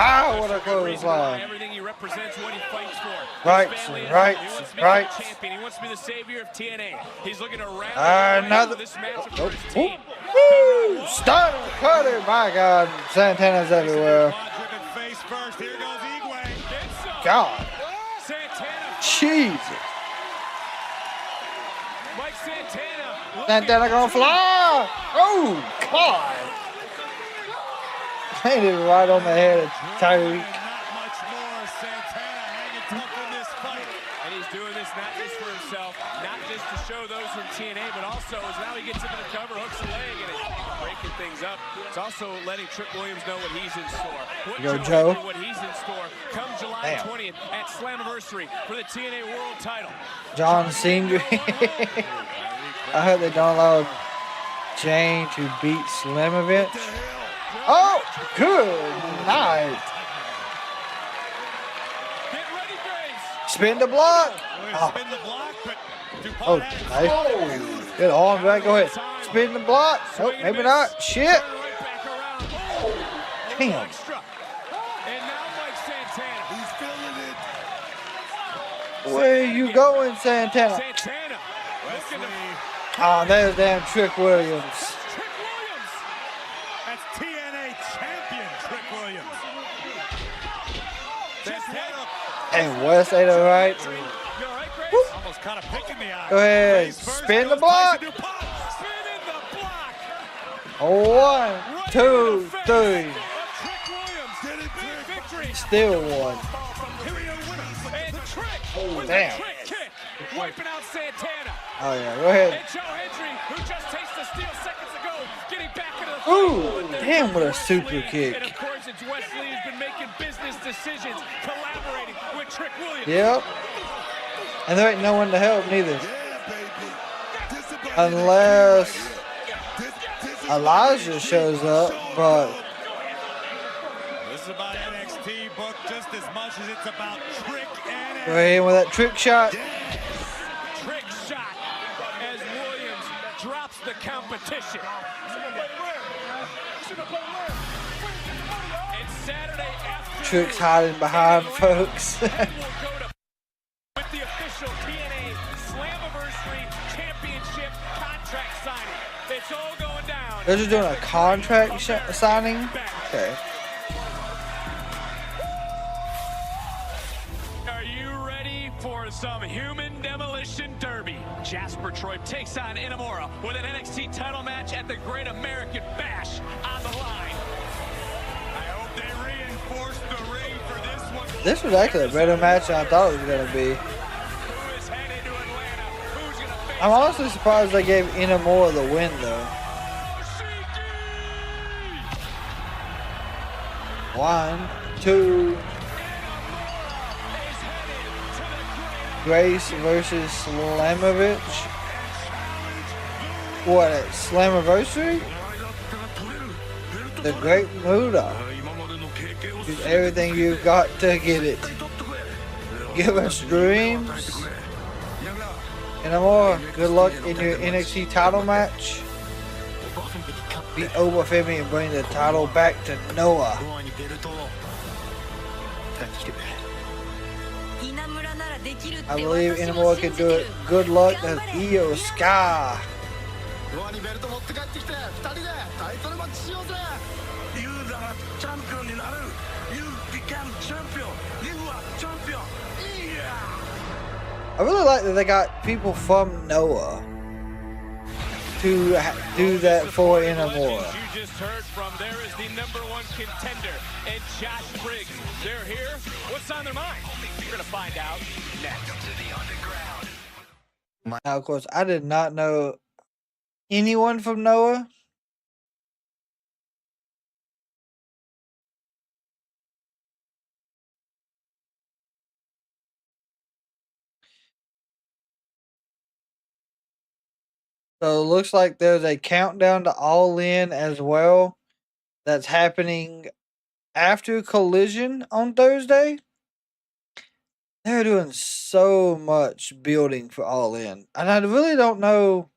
Ah, what a clothesline. Everything he represents, what he fights for. Right, right, right. Champion. He wants to be the savior of TNA. He's looking around. Another. This match Oh, oh. Woo! Stunner cutter. My God, Santana's everywhere. God. Jesus. Mike Santana. Santana gonna fly. Oh, God. Ain't it right on the head of Tyreek. And he's doing this not just for himself, not just to show those from TNA, but also as now he gets into the cover, hooks the leg, and it's breaking things up. It's also letting Trick Williams know what he's in store. What he's in store come July 20th at Slammiversary for the TNA World Title. John Cena. I hope they don't allow Jane to beat Slammiversary. Oh, good night. Spin the block. Oh, nice. Good arm back. Go ahead. Spin the block. Oh, maybe not. Shit. Damn. Where are you going, Santana? Oh, there's damn Trick Williams. That's TNA champion Trick Williams. And West ain't all right. Almost kind of picking the eye. Go ahead. Spin the block. 1, 2, 3. Still one. Oh, damn. Wiping out Santana. Oh, yeah. Go ahead. And Joe Hendry, who just tasted steel seconds ago, getting back into the Ooh, damn, what a super kick. And of course, it's Wesley who's been making business decisions, collaborating with Trick Williams. Yep. And there ain't no one to help neither. Unless Elijah shows up, but this is about NXT book just as much as it's about Trick and go ahead with that trick shot. Trick shot as Williams drops the competition. And Saturday afternoon, Trick's hiding behind folks. with the official TNA Slammiversary Championship contract signing. It's all going down. They're just doing a contract signing? Okay. Are you ready for some human demolition derby? Jasper Troy takes on Inamura with an NXT title match at the Great American Bash on the line. I hope they reinforce the ring for this one. This was actually a better match than I thought it was going to be. I'm honestly surprised they gave Inamura the win, though. 1, 2. Grace versus Slamovich. What, at Slammiversary? The Great Muda. Use everything you've got to get it. Give us dreams. And more, good luck in your NXT title match. Beat Obafemi and bring the title back to Noah. I believe Inamura can do it. Good luck. That's Io Sky. I really like that they got people from Noah to do that for Inamura. You just heard from, there is the #1 contender and Josh Briggs. They're here. What's on their mind? You're gonna find out next. Now, of course, I did not know anyone from Noah. So it looks like there's a countdown to All In as well that's happening after Collision on Thursday. They're doing so much building for All In. And I really don't know.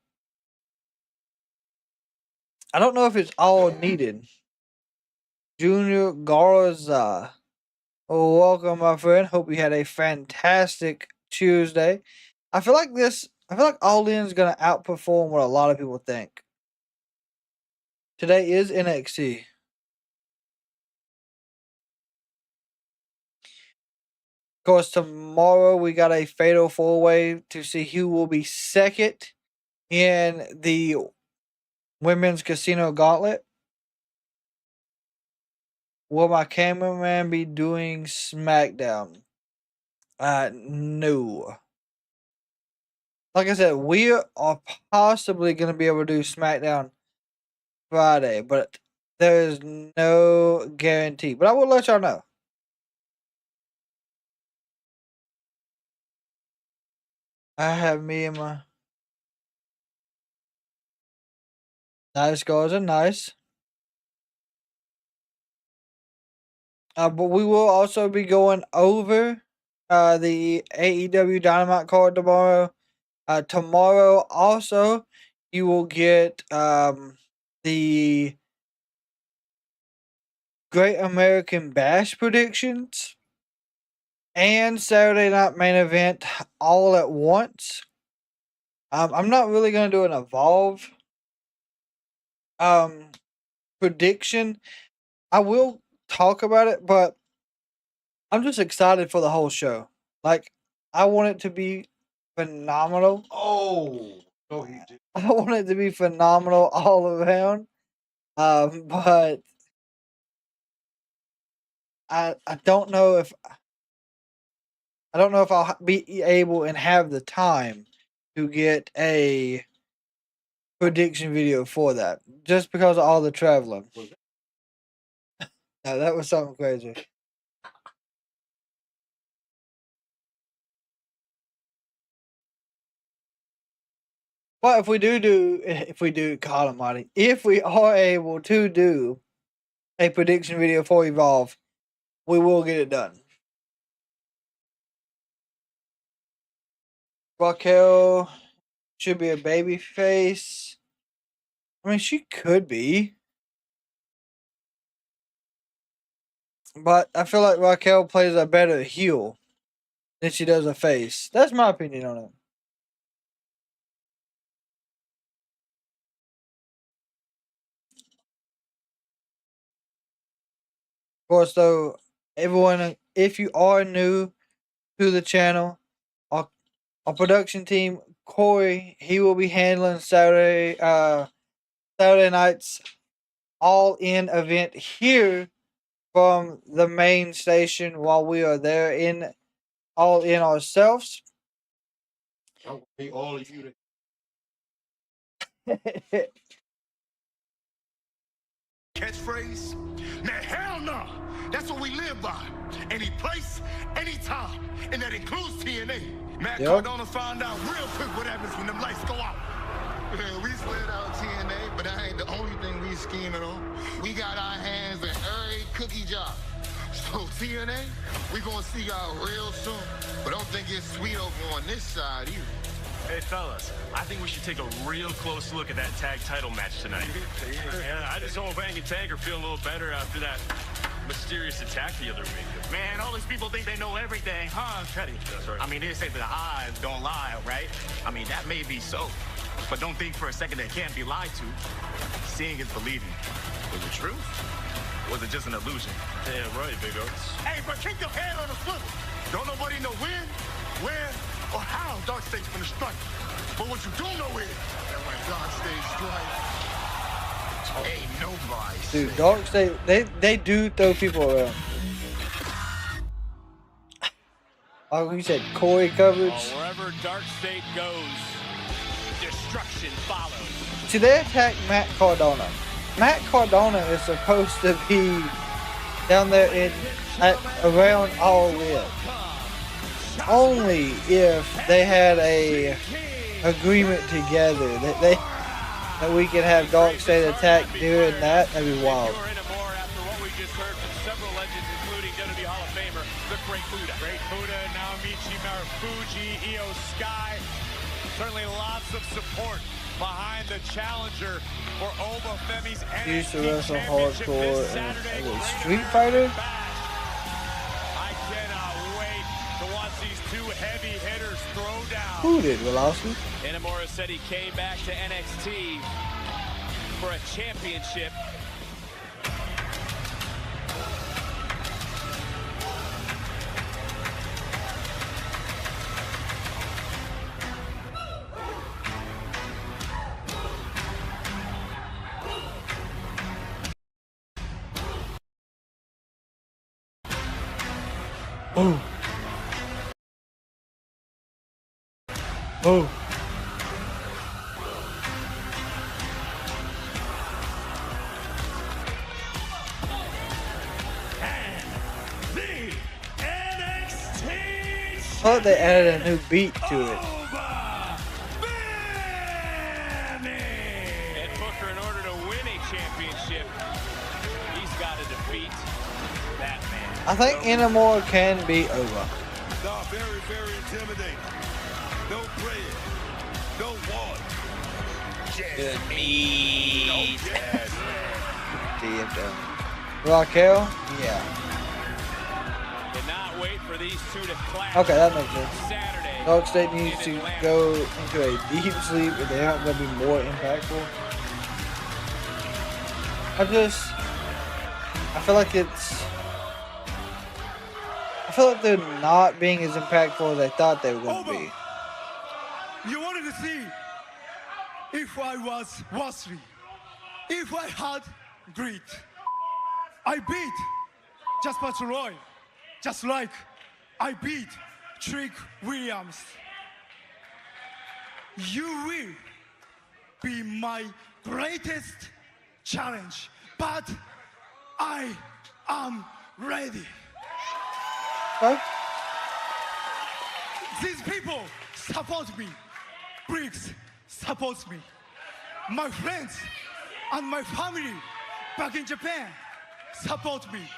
I don't know if it's all needed. Junior Garza. Oh, welcome, my friend. Hope you had a fantastic Tuesday. I feel like All In is going to outperform what a lot of people think. Today is NXT. Of course, tomorrow we got a fatal 4-way to see who will be second in the Women's Casino Gauntlet. Will my cameraman be doing SmackDown? No. Like I said, we are possibly going to be able to do SmackDown Friday, but there is no guarantee. But I will let y'all know. I have me and my nice guys are nice. But we will also be going over the AEW Dynamite card tomorrow. Tomorrow also you will get the Great American Bash predictions and Saturday Night Main Event all at once. I'm not really going to do an Evolve prediction. I will talk about it, but I'm just excited for the whole show. Like, I want it to be phenomenal. Oh, no, he did. I want it to be phenomenal all around. But I don't know if I'll be able and have the time to get a prediction video for that, just because of all the traveling. No, that was something crazy. But if we are able to do a prediction video for Evolve, we will get it done. Raquel should be a baby face. I mean, she could be. But I feel like Raquel plays a better heel than she does a face. That's my opinion on it. Of course, though, everyone, if you are new to the channel, our production team, Corey, he will be handling Saturday night's All-In event here from the main station while we are there in All-In ourselves. I want all of you to catchphrase? Man, hell no! That's what we live by. Any place, any time. And that includes TNA. Matt Cardona found out real quick what happens when them lights go out. Yeah, we slid out TNA, but that ain't the only thing we scheming on. We got our hands in every cookie jar. So TNA, we gonna see y'all real soon. But don't think it's sweet over on this side either. Hey fellas, I think we should take a real close look at that tag title match tonight. Yeah, I just hope Hank and Tank are feeling a little better after that mysterious attack the other week. Man, all these people think they know everything, huh, Teddy? That's right. I mean, they say that the eyes don't lie, right? I mean, that may be so. But don't think for a second they can't be lied to. Seeing is believing. Was it true? Was it just an illusion? Yeah, right, big ups. Hey, but keep your head on the swivel. Don't nobody know when, where, or how Dark State's gonna strike. But what you do know is that when Dark State strikes, ain't nobody. Dude, Dark State, they do throw people around. Like you said, Corey coverage. Wherever Dark State goes, destruction follows. See, they attacked Matt Cardona. Matt Cardona is supposed to be down there around All In. Only if they had a agreement together that we could have Dark State attack during that. That'd be wild. After what we just heard from several legends, including WWE Hall of Famer, the Great Buddha. Great Buddha, Naomichi Marufuji, Io Sky. Certainly lots of support behind the challenger for Oba Femi's Used to NXT wrestle Championship hardcore this and Saturday. Street Fighter. I cannot wait to watch these two heavy hitters throw down. Who did, Velocity? Inamura said he came back to NXT for a championship. Oh. Oh. The NXT I thought they added a new beat to it. And Booker, in order to win a championship, he's got to defeat that man. I think Inamura can be over. No, very, very intimidating. No bread, no water. Good meat. Raquel? Yeah. Cannot wait for these two to clash. Okay, that makes sense. Saturday. Dark State needs to go into a deep sleep if they aren't going to be more impactful. I feel like they're not being as impactful as I thought they were going to be. You wanted to see if I was worthy, if I had grit. I beat Jasper Troy, just like I beat Trick Williams. You will be my greatest challenge, but I am ready. Huh? These people support me. Briggs supports me. My friends and my family back in Japan support me.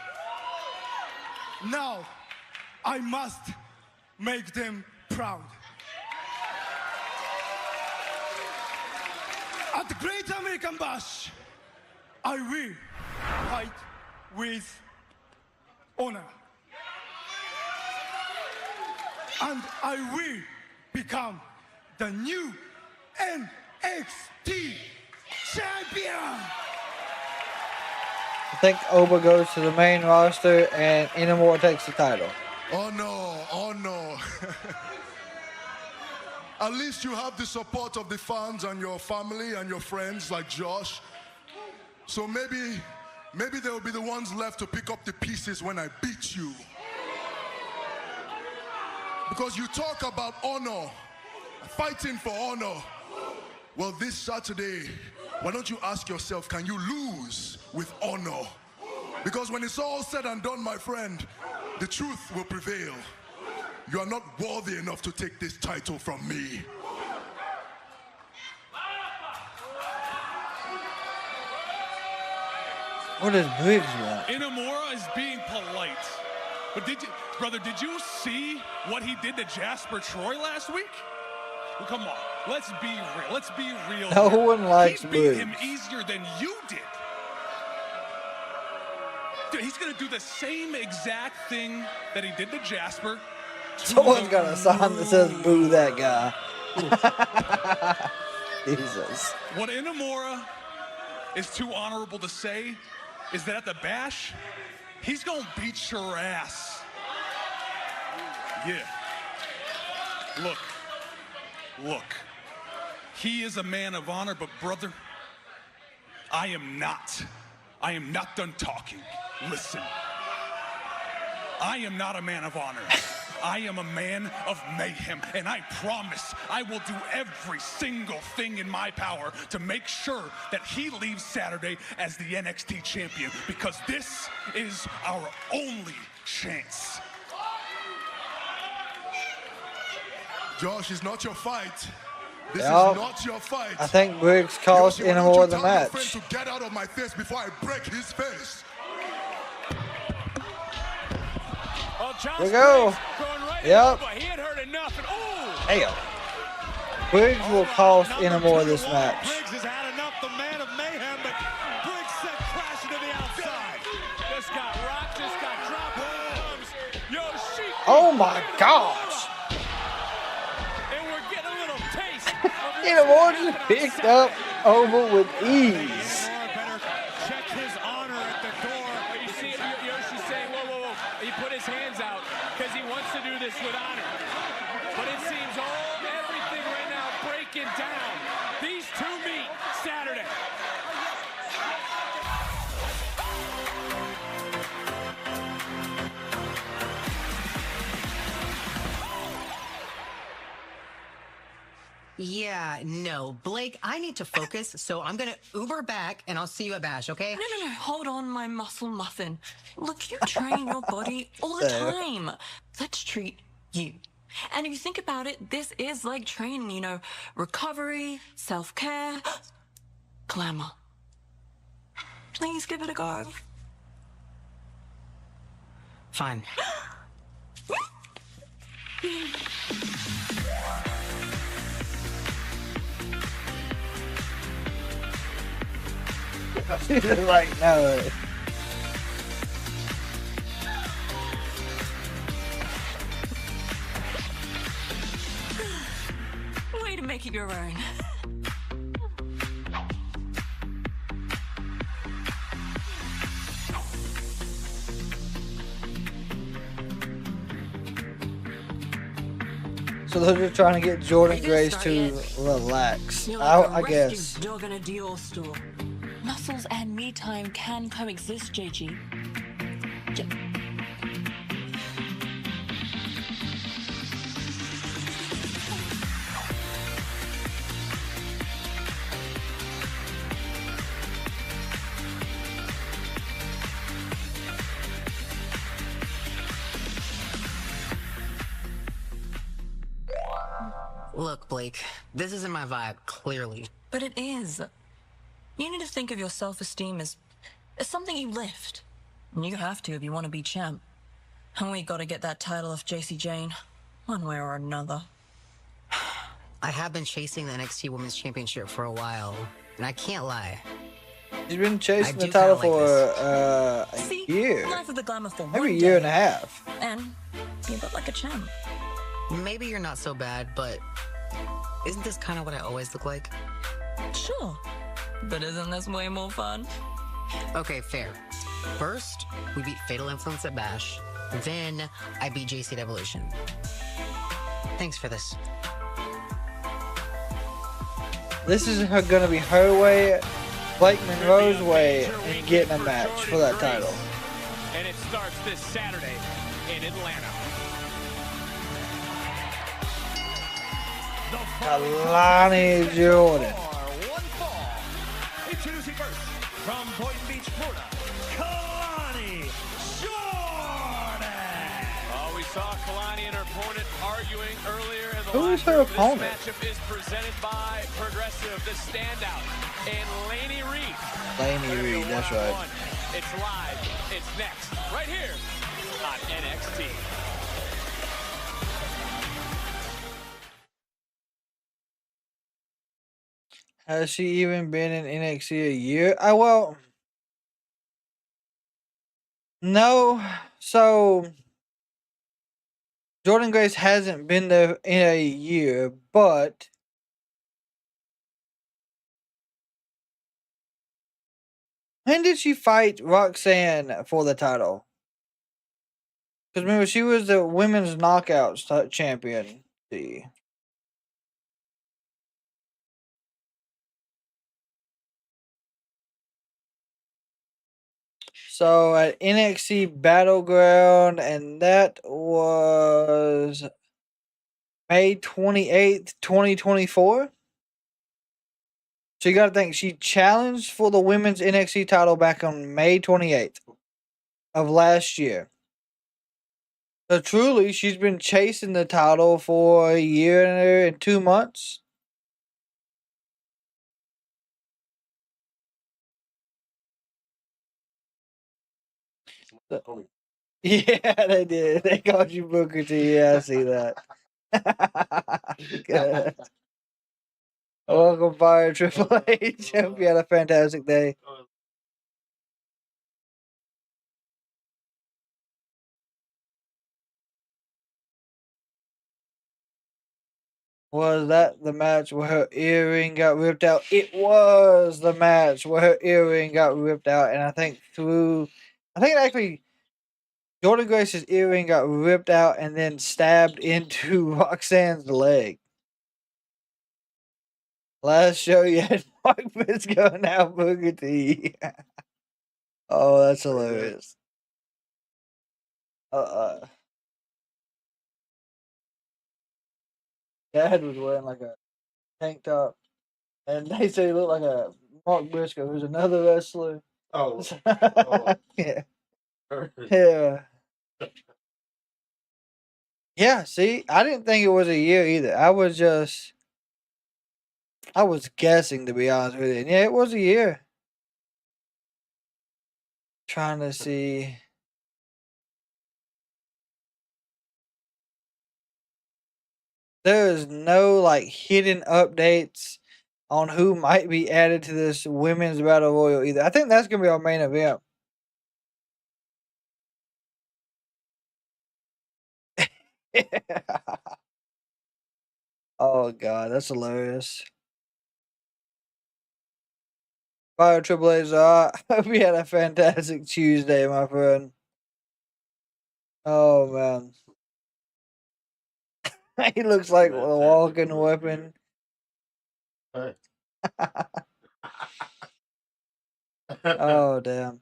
Now, I must make them proud. At the Great American Bash, I will fight with honor. And I will become the new NXT champion. I think Oba goes to the main roster and Inamura takes the title. Oh no, oh no. At least you have the support of the fans and your family and your friends like Josh. So maybe they'll be the ones left to pick up the pieces when I beat you. Because you talk about honor, fighting for honor. Well, this Saturday, why don't you ask yourself, can you lose with honor? Because when it's all said and done, my friend, the truth will prevail. You are not worthy enough to take this title from me. What does Briggs want? Inamura is being polite. But did you see what he did to Jasper Troy last week? Well, come on, let's be real. Let's be real. No one likes He beat Briggs. him easier than you did. He's going to do the same exact thing that he did to Jasper. Someone's got a sign that says "Boo that guy." Jesus. What Inamura is too honorable to say is that at the Bash, he's going to beat your ass. Yeah. Look. He is a man of honor, but brother, I am not. I am not done talking. Listen. I am not a man of honor. I am a man of mayhem, and I promise I will do every single thing in my power to make sure that he leaves Saturday as the NXT champion, because this is our only chance. Josh, it's not your fight. This Yep. is not your fight. I think Briggs cost Inamura the match. To get out of my face before I break his face. There we go. Yep. He had heard enough. And, Damn. Briggs will cost Inamura this match. Briggs has had enough, the man of mayhem, but Briggs sent crashing to the outside. Just got rocked, just got dropped. Oh my gosh. And we're getting a little taste. Inamura just picked up over with ease. Check his honor at the door. You see Yoshi's saying, whoa. He put his hands out because he wants to do this with honor. But it seems everything right now breaking down. These two meet Saturday. Yeah, no. Blake, I need to focus, so I'm gonna Uber back and I'll see you at Bash, okay? No. Hold on, my muscle muffin. Look, you train your body all the time. Let's treat you. And if you think about it, this is like training, you know, recovery, self-care, glamour. Please give it a go. Fine. She's like, no. Way to make it your own. So they're just trying to get Jordan Grace to relax. I guess. Dog in a Dior store. Muscles and me time can coexist, JG. Look, Blake, this isn't my vibe, clearly. But it is. You need to think of your self-esteem as something you lift. And you have to if you want to be champ. And we gotta get that title off JC Jane, one way or another. I have been chasing the NXT Women's Championship for a while, and I can't lie. He's been chasing the title for a year. Life of the glamour for Maybe a one year day. and a half. And you look like a champ. Maybe you're not so bad, but isn't this kind of what I always look like? Sure. But isn't this way more fun? Okay, fair. First, we beat Fatal Influence at Bash. Then, I beat JC at Evolution. Thanks for this. This is gonna be her way, Blake Monroe's way, in getting a match for that title. And it starts this Saturday in Atlanta. Kalani Jordan. Introducing first, from Boynton Beach, Florida, Kalani Jordan. Oh, we saw Kalani and her opponent arguing earlier in the Who is her opponent? This matchup is presented by Progressive, the standout, and Laney Reed. Laney Reed, that's right. It's live. It's next, right here on NXT. Has she even been in NXT a year? Well, No, so Jordan Grace hasn't been there in a year, but when did she fight Roxanne for the title? Because remember, she was the women's knockouts champion. See. So at NXT Battleground, and that was May 28th, 2024. So you got to think, she challenged for the women's NXT title back on May 28th of last year. So truly, she's been chasing the title for a year and 2 months. Yeah, they did. They called you Booker T. Yeah, I see that. Good. Welcome, Fire Triple H. Hope you had a fantastic day. Was that the match where her earring got ripped out? It was the match where her earring got ripped out, and I think actually Jordan Grace's earring got ripped out and then stabbed into Roxanne's leg. Last show you had Mark Briscoe, now Booker T. Oh, that's hilarious. Dad was wearing like a tank top, and they say he looked like a Mark Briscoe, who's another wrestler. Oh. Yeah. Yeah. Yeah, see, I didn't think it was a year either. I was guessing, to be honest with you. And yeah, it was a year. Trying to see. There is no like hidden updates on who might be added to this women's battle royal either. I think that's gonna be our main event. Oh god, that's hilarious. Fire Triple H, I hope you had a fantastic Tuesday, my friend. Oh man. He looks like a walking weapon. Oh damn.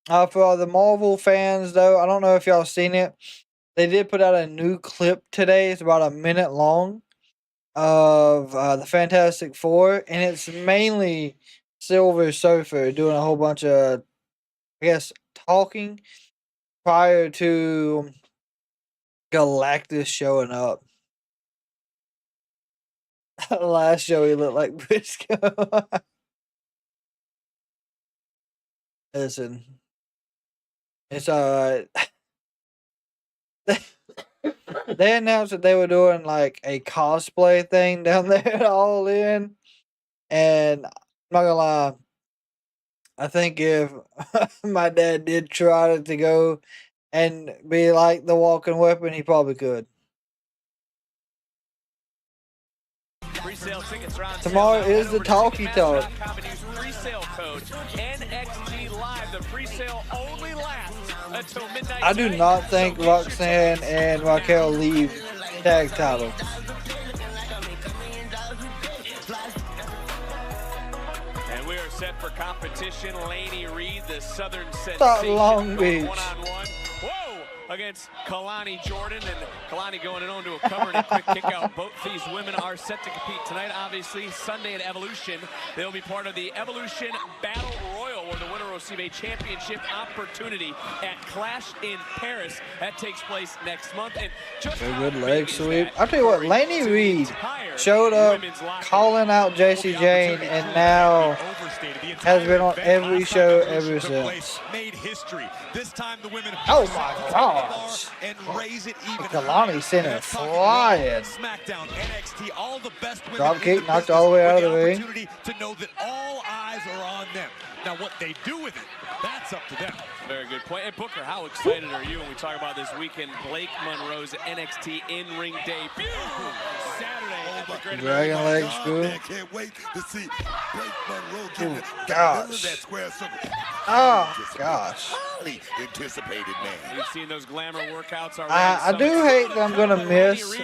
For all the Marvel fans though, I don't know if y'all seen it. They did put out a new clip today. It's about a minute long of the Fantastic Four, and it's mainly Silver Surfer doing a whole bunch of, I guess, talking prior to Galactus showing up. Last show he looked like Briscoe. Listen, it's alright. They announced that they were doing like a cosplay thing down there at All In, and I'm not gonna lie, I think if my dad did try to go and be like the walking weapon, he probably could. Tomorrow is the Talkie Talk. I do not think Roxanne and Raquel leave tag title. And we are set for competition. Laney Reed, the Southern Stop sensation, Long going Beach. one-on-one. Whoa! Against Kalani Jordan, and Kalani going on to a cover and a quick kick out. Both these women are set to compete tonight, obviously. Sunday at Evolution, they'll be part of the Evolution Battle Royal, where the winner will receive a championship opportunity at Clash in Paris. That takes place next month. And just A good leg sweep. I'll tell you what, Laney Reed showed up calling out JC Jane, and now has been on every show ever since. Made history. This time the women Oh my gosh. and raise it even. Kalani sent her flying. SmackDown, NXT, all the best women Drop in kick the knocked business all the way out with of the ring. opportunity to know that all eyes are on them. Now, what they do with it, that's up to them. Very good point. And Booker, how excited are you when we talk about this weekend? Blake Monroe's NXT in-ring debut Saturday at the Great Dragon American leg screw. Man, can't wait to see Blake Monroe get in the gosh. middle of that square circle. Oh, gosh. Highly anticipated, man. We've seen those glamour workouts already. I do hate that I'm going to miss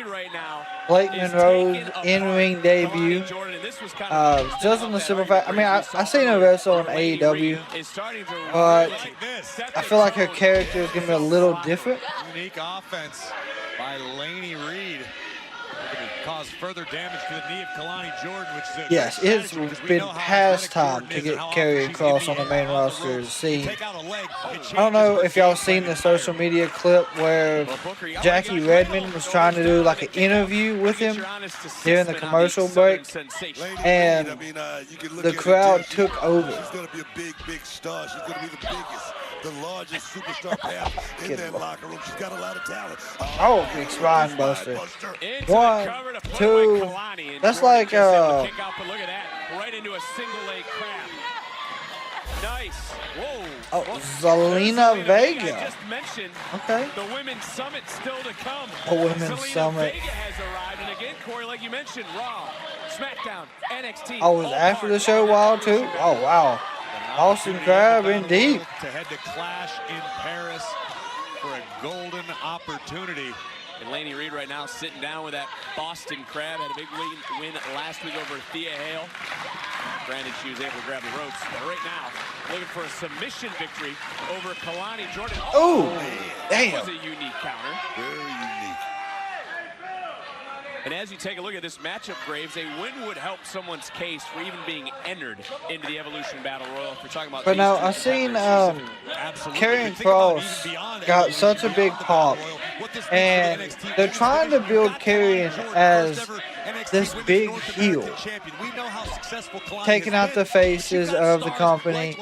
Blake Monroe's in-ring debut. Just on the simple fact, I mean, I seen her wrestle on AEW, but I feel like her character is going to be a little different. Unique offense by Laney Reed. Cause further damage to the knee of Kalani Jordan, which is yes, it's been past time to get Karrion Kross on the main roster. I don't know if y'all seen the social media clip where Jackie Redmond was trying to do like an interview with him during the commercial break, and the crowd took over. She's going to be a big star. She's going to be the biggest, the largest superstar path in that locker room. She's got a lot of talent. Oh, big spine buster. 1, 2. That's like Look at that. Right into a single leg crab. Nice. Whoa. Oh, Zelina Vega. I just mentioned Okay. the Women's Summit still to come. The Women's Zelina Summit. Vega has arrived. And again, Corey, like you mentioned, Raw, SmackDown, NXT. Oh, was after the show wild too? Oh, wow. Austin Crab indeed. To head to Clash in Paris for a golden opportunity. And Laney Reed right now sitting down with that Boston Crab. Had a big win last week over Thea Hale. Granted, she was able to grab the ropes. But right now, looking for a submission victory over Kalani Jordan. Oh, damn. That was a unique counter. Very unique. And as you take a look at this matchup, Graves, a win would help someone's case for even being entered into the Evolution Battle Royal. If we're talking about But now I seen Karrion Kross got such a big pop, and they're trying to build Karrion as this big heel, taking out the faces of the company.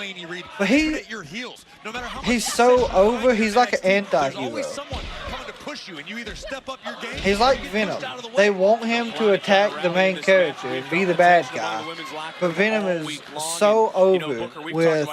But he's so over. He's like an anti-hero. He's like Venom. They want him to attack the main character and be the bad guy. But Venom is so over with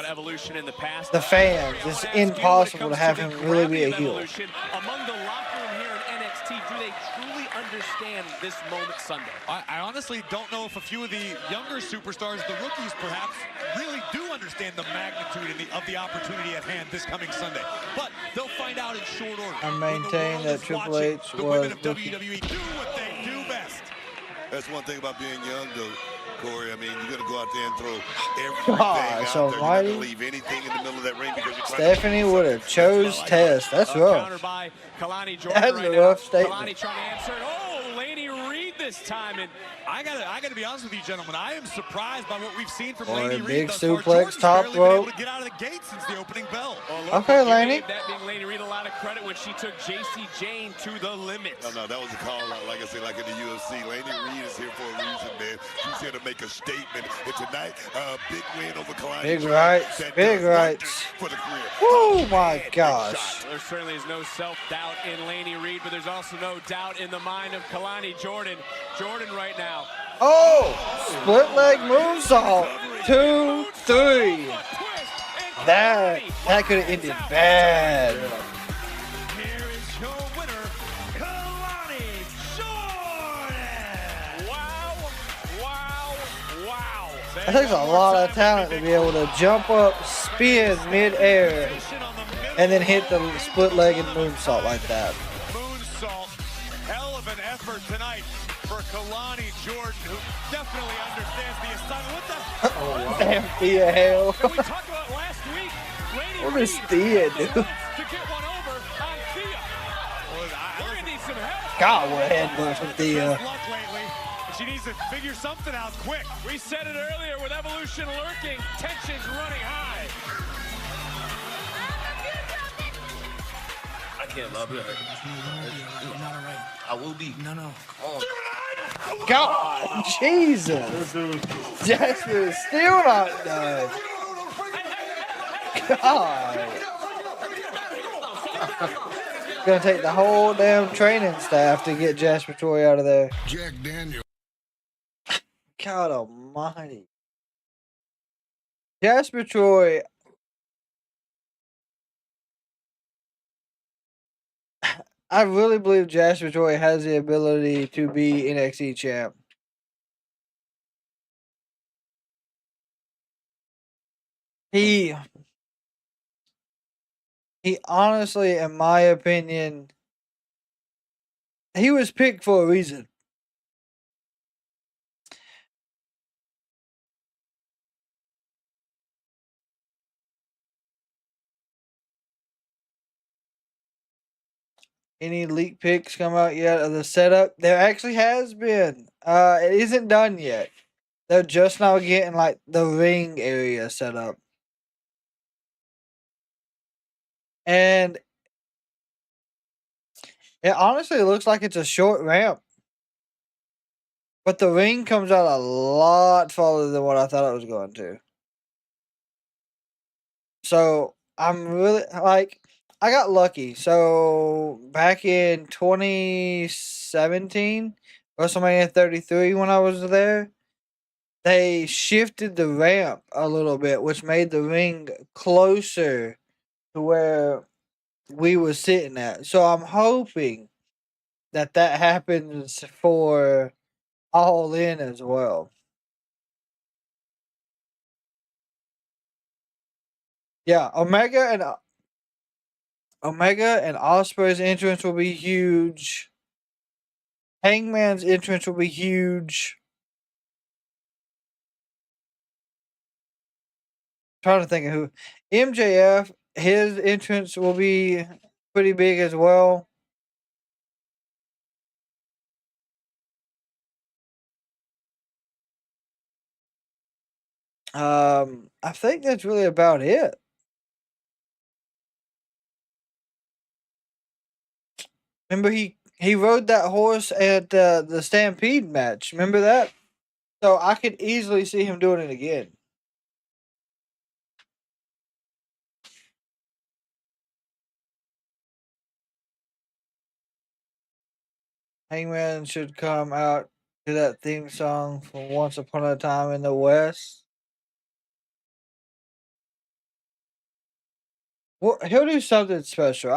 the fans. It's impossible to have him really be a heel. Among the locker room here in NXT, do they truly understand this moment Sunday? I honestly don't know if a few of the younger superstars, the rookies perhaps, really do understand the magnitude of the opportunity at hand this coming Sunday. But they'll find out in short order. I maintain that Triple H was WWE do what they do best. That's one thing about being young, though, Corey. I mean, you're going to go out there and throw everything Gosh out there. You're not almighty. going to leave anything in the middle of that ring because you're Stephanie would have chose Test. That's rough. That's a rough statement. Kalani trying to answer it. Oh, Laney Reed this time. And I gotta be honest with you, gentlemen. I am surprised by what we've seen from Or Laney a Reed big thus far. suplex Jordan's top barely been able rope. to get out of the gate since the opening bell. Okay, Laney. That being Laney Reed a lot of credit when she took JC Jane to the limit. No, that was a call out, like I say, like in the UFC. Laney Reed is here for a reason, man. She's here to make a statement. And tonight, big win over Kalani. Big rights. Big rights. For the career. Oh, my gosh. There certainly is no self-doubt in Laney Reed, but there's also no doubt in the mind of Kalani Jordan. Jordan right now. Oh, split leg moonsault. 2, 3. That could have ended bad. Here is your winner, Kalani Jordan. Wow. It takes a lot of talent to be able to jump up, spin mid-air, and then hit the split-legged moonsault like that. Moonsault, hell of an effort tonight for Kalani Jordan, who definitely understands the assignment. What the? Damn, Thea Hale. And we talked about last week. What is Thea, dude? To get one over on Thea. We're gonna need some help. God, what headbutt from Thea. Luck lately. She needs to figure something out quick. We said it earlier with Evolution lurking, tensions running high. I can't love it. I will be. No. Come on. God, Jesus. Jasper is still not done. God. Gonna take the whole damn training staff to get Jasper Torrey out of there. Jack Daniel. God almighty. Jasper Troy. I really believe Jasper Troy has the ability to be NXT champ. He honestly, in my opinion, he was picked for a reason. Any leak picks come out yet of the setup? There actually has been. It isn't done yet. They're just now getting like the ring area set up. And it honestly looks like it's a short ramp. But the ring comes out a lot farther than what I thought it was going to. So I'm really like, I got lucky. So back in 2017, WrestleMania 33, when I was there, they shifted the ramp a little bit, which made the ring closer to where we were sitting at. So I'm hoping that happens for All In as well. Yeah, Omega and Ospreay's entrance will be huge. Hangman's entrance will be huge. Trying to think of who. MJF, his entrance will be pretty big as well. I think that's really about it. Remember he rode that horse at the Stampede match. Remember that? So I could easily see him doing it again. Hangman should come out to that theme song from Once Upon a Time in the West. Well, he'll do something special.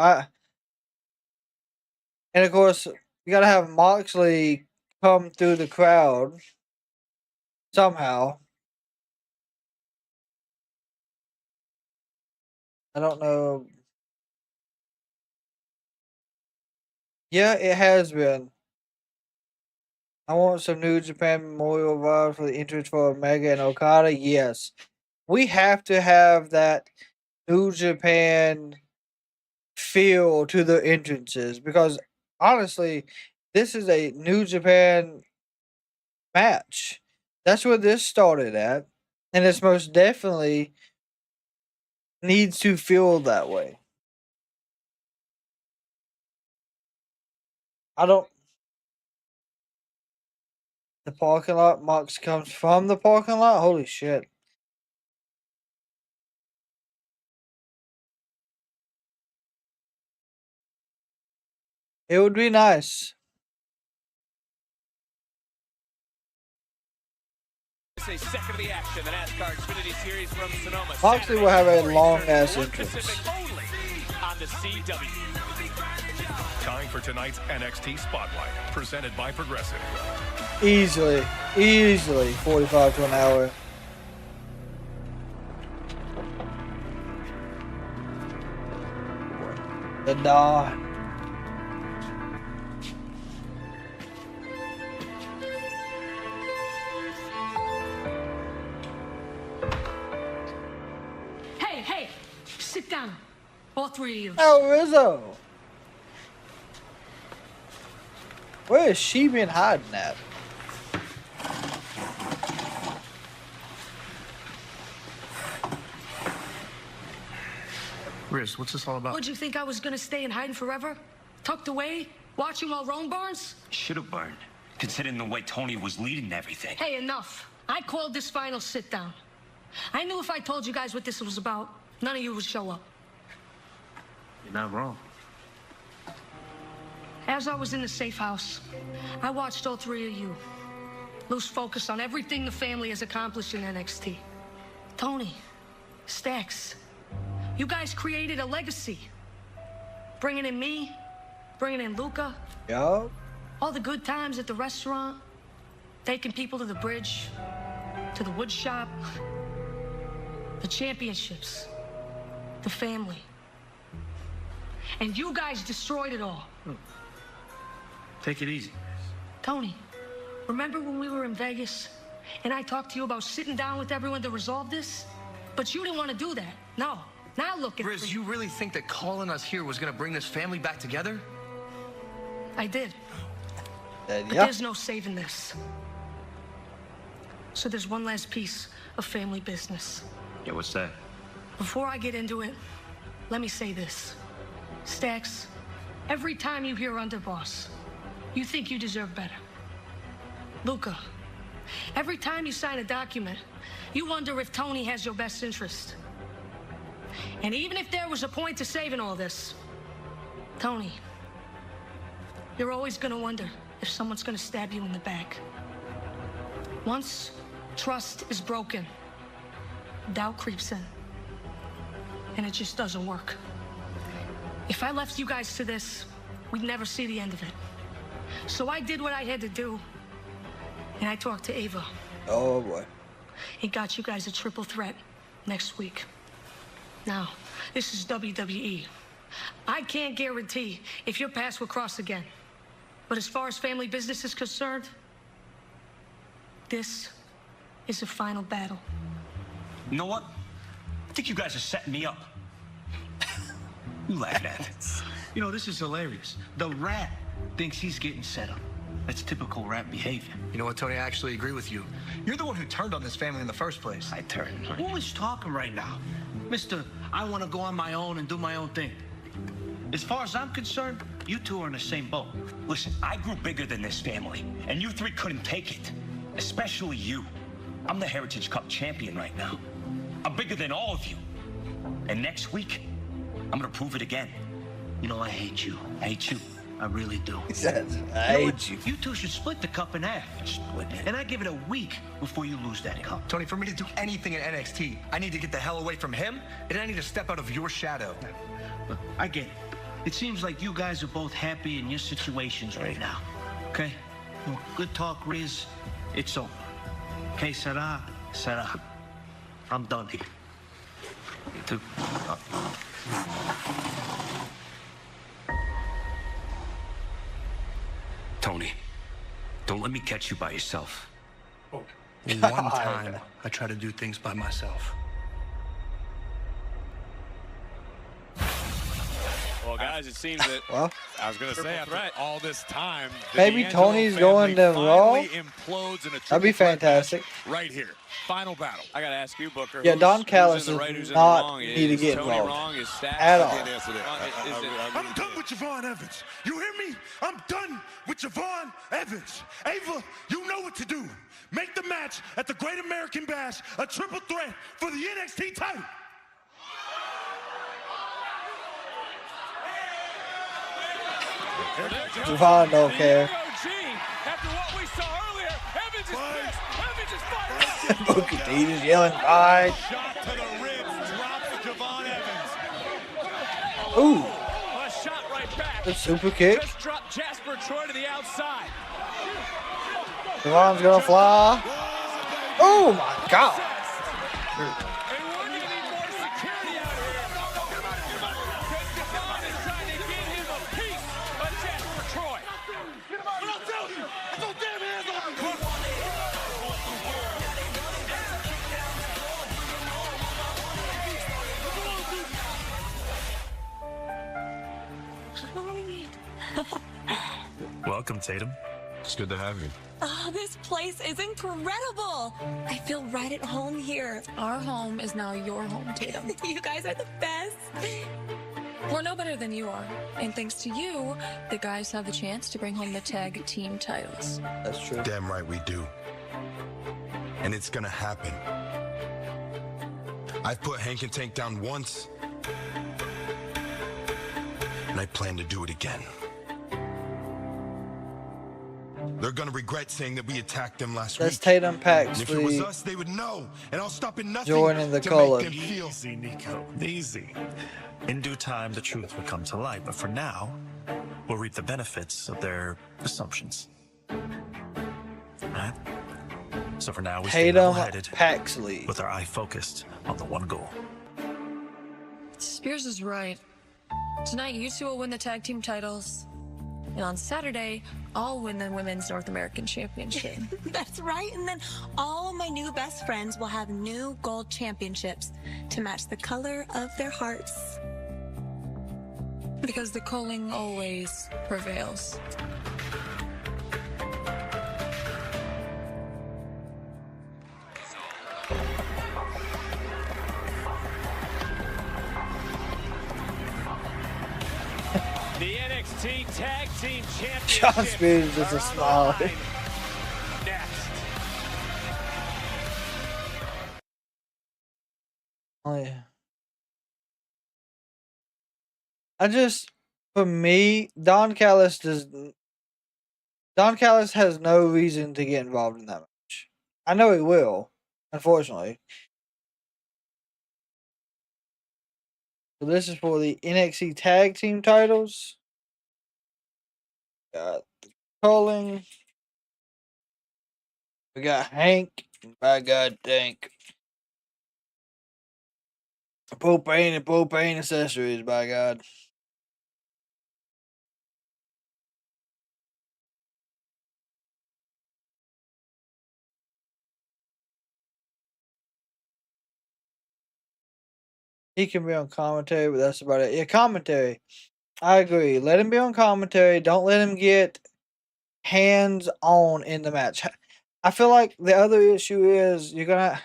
And of course, you gotta have Moxley come through the crowd somehow. I don't know. Yeah, it has been. I want some New Japan Memorial vibe for the entrance for Omega and Okada. Yes. We have to have that New Japan feel to the entrances because honestly, this is a New Japan match. That's where this started at. And it's most definitely needs to feel that way. The parking lot, Mox comes from the parking lot? Holy shit. It would be nice. A second of the action, the NASCAR Xfinity Series from Sonoma. Moxley will have a long ass entrance. On the CW. Time for tonight's NXT Spotlight, presented by Progressive. Easily 45 to an hour. The Dawn. Hey, sit down. All three of you. Oh, Rizzo. Where has she been hiding at? Riz, what's this all about? Would you think I was gonna stay in hiding forever? Tucked away? Watching while Rome burns? Should have burned, considering the way Tony was leading everything. Hey, enough. I called this final sit down. I knew if I told you guys what this was about, none of you would show up. You're not wrong. As I was in the safe house, I watched all three of you lose focus on everything the family has accomplished in NXT. Tony, Stacks, you guys created a legacy. Bringing in me, bringing in Luca. Yo. All the good times at the restaurant, taking people to the bridge, to the wood shop, the championships, the family. And you guys destroyed it all. Take it easy. Tony, remember when we were in Vegas and I talked to you about sitting down with everyone to resolve this? But you didn't want to do that. No. Now look at Riz, you really think that calling us here was going to bring this family back together? I did. But Yeah. there's no saving this. So there's one last piece of family business. Yeah, what's that? Before I get into it, let me say this. Stacks, every time you hear underboss, you think you deserve better. Luca, every time you sign a document, you wonder if Tony has your best interest. And even if there was a point to saving all this, Tony, you're always gonna wonder if someone's gonna stab you in the back. Once trust is broken, doubt creeps in, and it just doesn't work. If I left you guys to this, we'd never see the end of it. So I did what I had to do, and I talked to Ava. Oh boy. He got you guys a triple threat next week. Now, this is WWE. I can't guarantee if your paths will cross again. But as far as family business is concerned, this is the final battle. You know what? I think you guys are setting me up. You laugh at it. You know, this is hilarious. The rat thinks he's getting set up. That's typical rat behavior. You know what, Tony? I actually agree with you. You're the one who turned on this family in the first place. I turned. Who is talking right now? Mr. I want to go on my own and do my own thing. As far as I'm concerned, you two are in the same boat. Listen, I grew bigger than this family, and you three couldn't take it. Especially you. I'm the Heritage Cup champion right now. I'm bigger than all of you. And next week, I'm gonna prove it again. You know, I hate you. I hate you. I really do. He says, I hate you. You two should split the cup in half. Split it. And I give it a week before you lose that cup. Tony, for me to do anything in NXT, I need to get the hell away from him, and I need to step out of your shadow. Look, I get it. It seems like you guys are both happy in your situations right now. Okay? Well, good talk, Riz. It's over. Okay, Sarah? Sarah. I'm done here. You too. Tony, don't let me catch you by yourself. One time, I try to do things by myself. Well, guys, it seems that I was going to say after all this time, maybe Tony's going to Raw. Implodes in a That'd be fantastic. Right here, final battle. I got to ask you, Booker. Yeah, Don Callis does not need to get involved at all. I'm done with Javon Evans. You hear me? I'm done with Javon Evans. Ava, you know what to do. Make the match at the Great American Bash a triple threat for the NXT title. Javon don't care. After what we saw earlier, Evans is pissed. Evans is fired. Booker T is yelling, "Bye." Shot to the ribs, drops Javon Evans. Ooh. A shot right back. The super kick. Just dropped Jasper Troy to the outside. Javon's gonna fly. Oh my God. Welcome, Tatum. It's good to have you. Oh, this place is incredible. I feel right at home here. Our home is now your home, Tatum. You guys are the best. We're no better than you are. And thanks to you, the guys have the chance to bring home the tag team titles. That's true. Damn right we do. And it's gonna happen. I've put Hank and Tank down once, and I plan to do it again. They're gonna regret saying that we attacked them last That's week. Tatum And if it was Paxley us, they would know, and I'll stop at nothing joining the to Culling. make them feel. Easy, Nico. Easy. In due time, the truth will come to light, but for now, we'll reap the benefits of their assumptions. Alright? So for now, we stay Tatum level-headed Paxley with our eye focused on the one goal. Spears is right. Tonight, you two will win the tag team titles. And on Saturday, I'll win the Women's North American Championship. That's right. And then all my new best friends will have new gold championships to match the color of their hearts. Because the Culling always prevails. The NXT Tag Team Championship. Sean Spears is a smile. Next. Oh yeah. For me, Don Callis has no reason to get involved in that match. I know he will, unfortunately. So this is for the NXT Tag Team titles. Got the Culling. We got Hank. By God, Dank. Propane and propane accessories, by God. He can be on commentary, but that's about it. Yeah, commentary. I agree. Let him be on commentary. Don't let him get hands-on in the match. I feel like the other issue is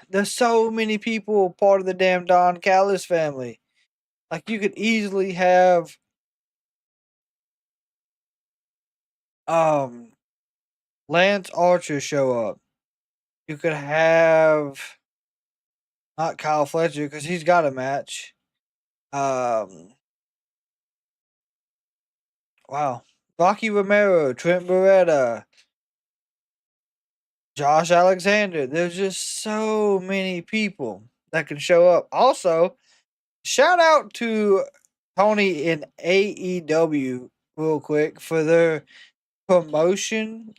there's so many people part of the damn Don Callis family. Like, you could easily have Lance Archer show up. You could have not Kyle Fletcher because he's got a match. Wow. Rocky Romero, Trent Beretta, Josh Alexander. There's just so many people that can show up. Also, shout out to Tony in AEW real quick for their promotion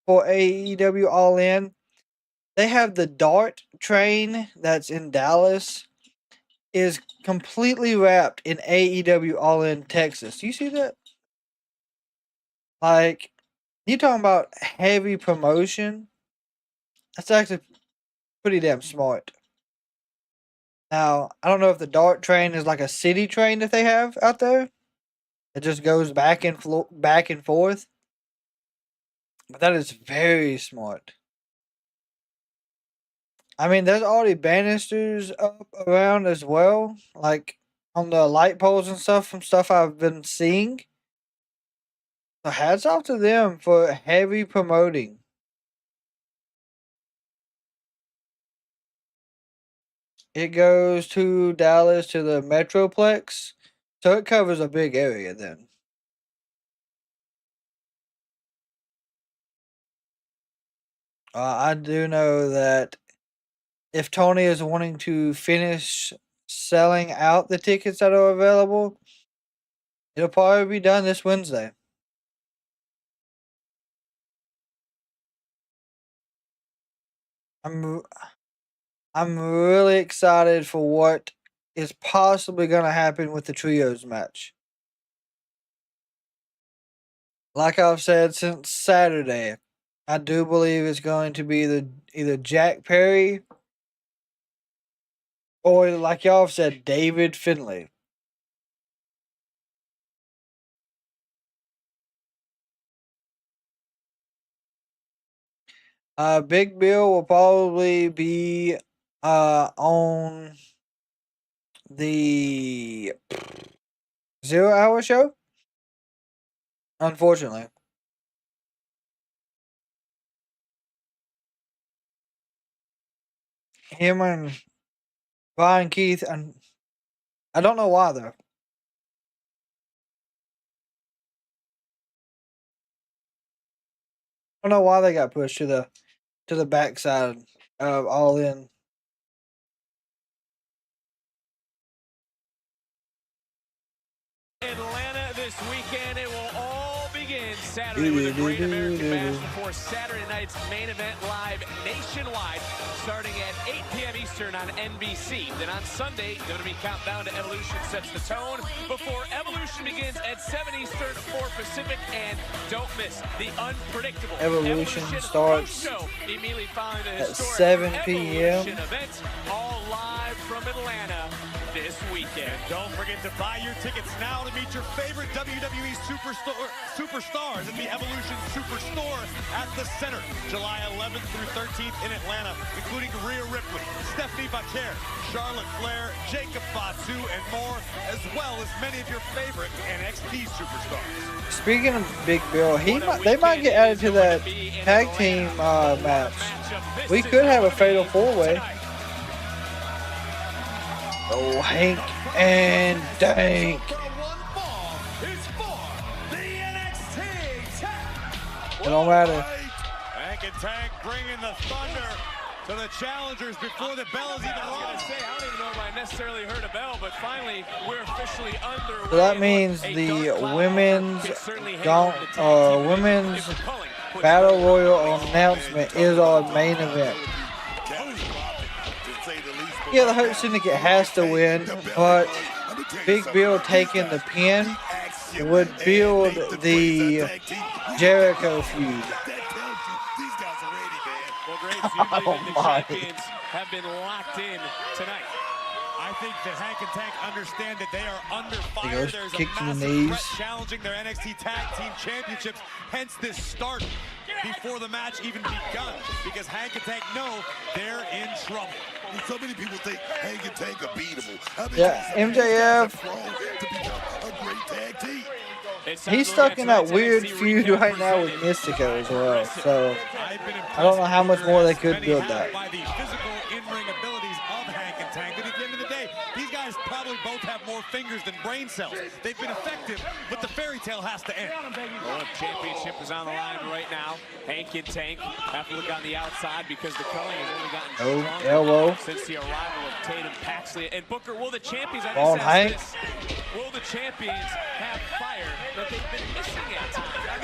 for AEW All In. They have the Dart train that's in Dallas is completely wrapped in AEW All In Texas. You see that? Like, you talking about heavy promotion? That's actually pretty damn smart. Now, I don't know if the Dart train is like a city train that they have out there. It just goes back and forth. But that is very smart. I mean, there's already banisters up around as well, like on the light poles and stuff from stuff I've been seeing. So hats off to them for heavy promoting. It goes to Dallas to the Metroplex, so it covers a big area then. I do know that if Tony is wanting to finish selling out the tickets that are available, it'll probably be done this Wednesday. I'm really excited for what is possibly going to happen with the trios match. Like I've said since Saturday, I do believe it's going to be either Jack Perry or, like y'all have said, David Finlay. Big Bill will probably be on the 0 Hour show. Unfortunately. Him and Brian Keith, and I don't know why though. don't know why they got pushed to the backside of All In. Atlanta this weekend. It will all begin Saturday with a Great American Bash before Saturday night's main event live nationwide, starting at 8 p.m. Eastern on NBC. Then on Sunday, WWE Countdown to Evolution sets the tone before Evolution begins at 7 Eastern, 4 Pacific, and don't miss the unpredictable Evolution starts show immediately following the at historic 7 p.m. Evolution event, all live from Atlanta this weekend. Don't forget to buy your tickets now to meet your favorite WWE superstars at the Evolution Superstore at the Center, July 11th through 13th in Atlanta, including Rhea Ripley, Stephanie Bacquer, Charlotte Flair, Jacob Fatu, and more, as well as many of your favorite NXT superstars. Speaking of Big Bill, they might get added to that tag team match. We could have a fatal 4-way. Oh, Hank and Dank. It don't matter. Hank and Tank bringing the thunder to the challengers before the bell is even rung. I was gonna say, I don't even know if I necessarily heard a bell, but finally we're officially underway. So that means the women's Battle Royal announcement is our main event. Yeah, the Hurt Syndicate has to win, but Big Bill taking the pin would build the Jericho feud. Oh my. Have been locked in tonight. I think that Hank and Tank understand that they are under fire. There's kick a to the massive knees. threat challenging their NXT Tag Team Championships. Hence this start before the match even begun, because Hank and Tank know they're in trouble. So many people think Hank and Tank are beatable. Yeah, MJF. A great tag team. He's stuck in that weird feud right now with Mystico as well. So I don't know how much more they could build that. By the physical in-ring abilities of Hank and Tank, but at the end of the day, these guys probably both have more fingers than brain cells. They've been effective, but the fairy tale has to end. Well, championship is on the line right now. Hank and Tank have to look on the outside because the Culling has only gotten stronger elbow. since the arrival of Tatum, Paxley, and Booker. Will the champions, will the champions have fire that they've been missing at?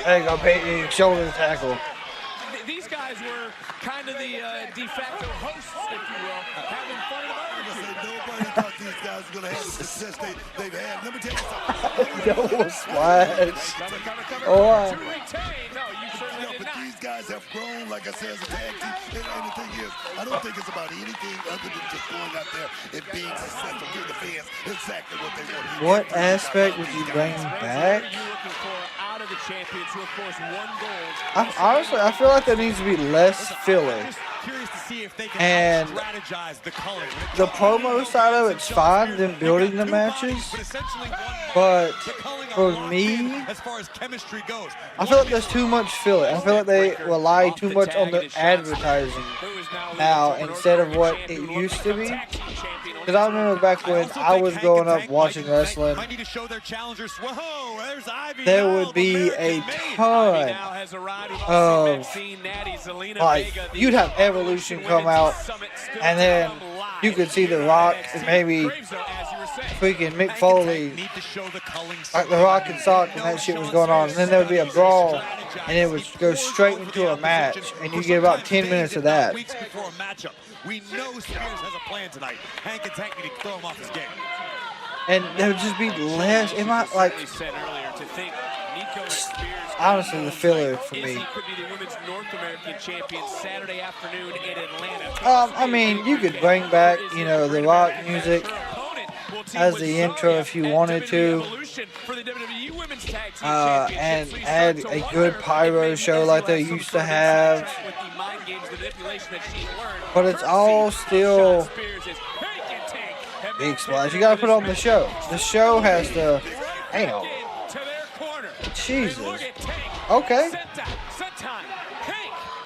There you go, Peyton, shoulder tackle. These guys were kind of the de facto hosts, if you will, having fun in the barbecue. Nobody thought these guys were going to have the success they've had. Let me tell you something. Double splash. To retain. No, you certainly did but not. these guys have grown, like I said, as a tag team. And the thing is, I don't think it's about anything other than just going out there and being successful, giving the fans exactly what they want. What aspect would you bring back? Out of the champions, who of course won gold. Honestly, I feel like there needs to be less filler. And the promo side of it's fine, them building the matches. But for me, I feel like there's too much filler. I feel like they rely too much on the advertising now instead of what it used to be. Because I remember back when I was growing up watching wrestling, there would be a ton of, like, you'd have Evolution come out, and then you could see The Rock and maybe freaking Mick Foley, like The Rock and Sock, and that shit was going on. And then there would be a brawl, and it would go straight into a match, and you get about 10 minutes of that. We know Spears has a plan tonight. Hank and Tank need to throw him off his game. And there would just be less. It might, like, honestly, the filler for me. Could be the women's North American champion Saturday afternoon in Atlanta. I mean, you could bring back, you know, the rock music as the intro if you wanted to, and add a good pyro show like they used to have. But it's all still big splash. You gotta put on the show. The show has to. Damn. Jesus. Okay.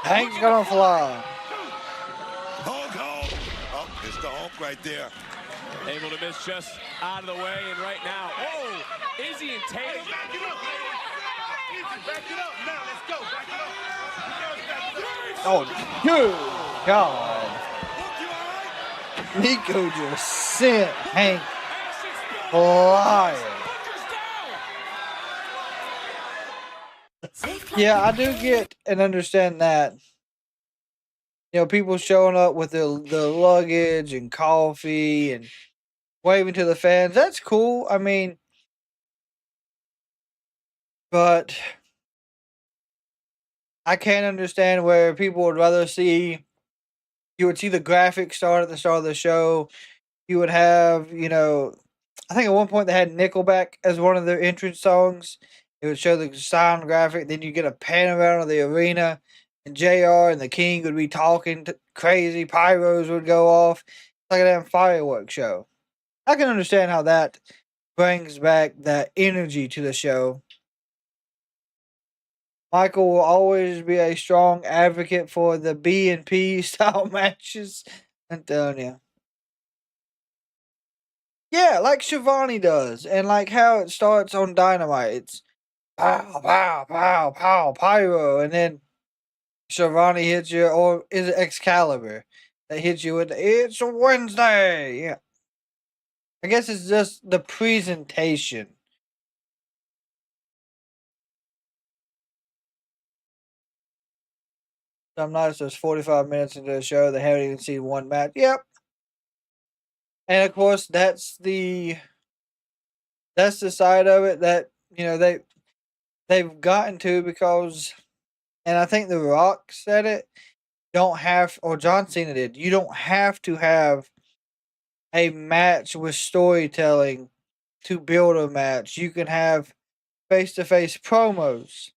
Hank's gonna fly. Oh, it's the Hulk right there. Able to miss just out of the way, and right now, Izzy and Tatum. Back it up. Now let's go. Back it up. Oh, good God. Nico just sent Hank flying. Yeah, I do get and understand that. You know, people showing up with the luggage and coffee and waving to the fans. That's cool. I mean, but I can't understand where people would rather see. You would see the graphics start at the start of the show. You would have, you know, I think at one point they had Nickelback as one of their entrance songs. It would show the sound graphic. Then you get a pan around of the arena, and JR and the King would be talking crazy. Pyros would go off. It's like a damn fireworks show. I can understand how that brings back that energy to the show. Michael will always be a strong advocate for the B&P style matches. I'm telling you. Yeah, like Shivani does, and like how it starts on Dynamite. It's pow, pow, pow, pow, pyro, and then Shivani hits you, or is it Excalibur that hits you with the, it's a Wednesday? Yeah. I guess it's just the presentation. Some nights there's 45 minutes into the show, they haven't even seen one match. Yep. And of course, that's the side of it that, you know, they've gotten to because, and I think The Rock said it, don't have, or John Cena did, you don't have to have a match with storytelling to build a match. You can have face-to-face promos.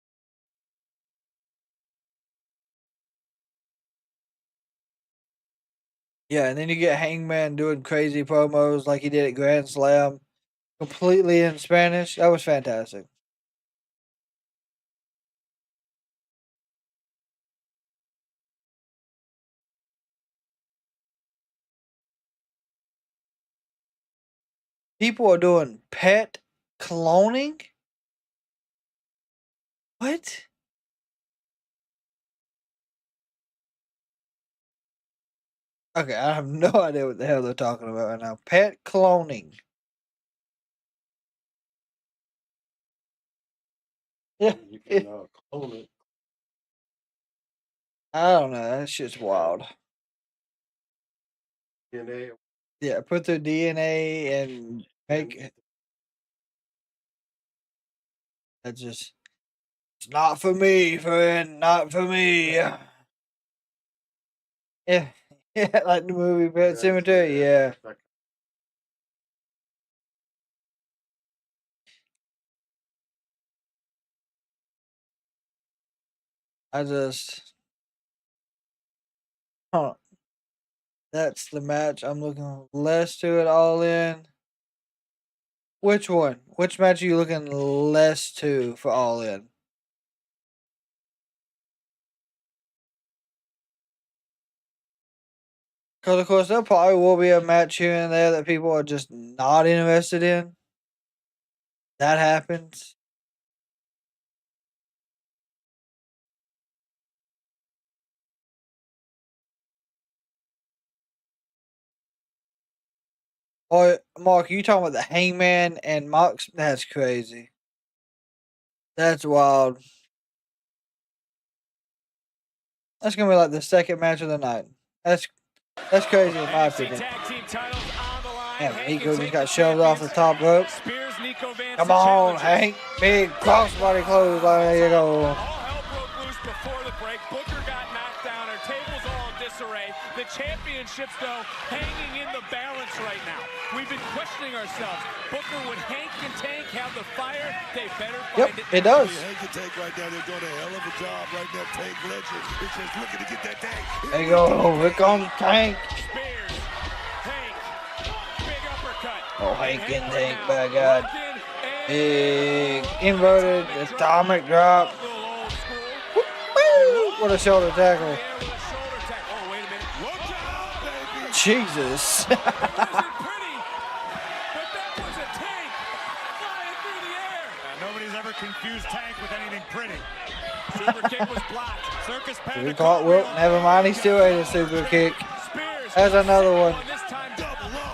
Yeah, and then you get Hangman doing crazy promos like he did at Grand Slam, completely in Spanish. That was fantastic. People are doing pet cloning? What? Okay, I have no idea what the hell they're talking about right now. Pet cloning. Yeah. You can clone it. I don't know. That shit's wild. DNA. Yeah, put their DNA and make. That's just. It's not for me, friend. Not for me. Yeah. Yeah, like the movie Pet Cemetery. Yeah. I just. Huh. That's the match I'm looking less to it all in. Which one? Which match are you looking less to for all in? Because, of course, there probably will be a match here and there that people are just not interested in. That happens. Or, Mark, you talking about the Hangman and Mox? That's crazy. That's wild. That's going to be like the second match of the night. That's crazy in my opinion. Yeah, Nico just got shoved off the top rope. Come on, Hank. Big crossbody clothesline. There you go. The championships, though, hanging in the balance right now. We've been questioning ourselves. Booker, would Hank and Tank have the fire? They better find it. It does. Hank and Tank right now, they're doing a hell of a job right now. Tank Legend is just looking to get that thing. There you go. Here comes Tank. Spears. Hank. Big uppercut. Oh, Hank and Tank, by God. Big inverted atomic drop. Woo! What a shoulder tackle. Jesus. Nobody's has ever confused Tank with anything pretty. Super kick was blocked. Circus We caught Will. Never mind. He still ate a super kick. That's another one.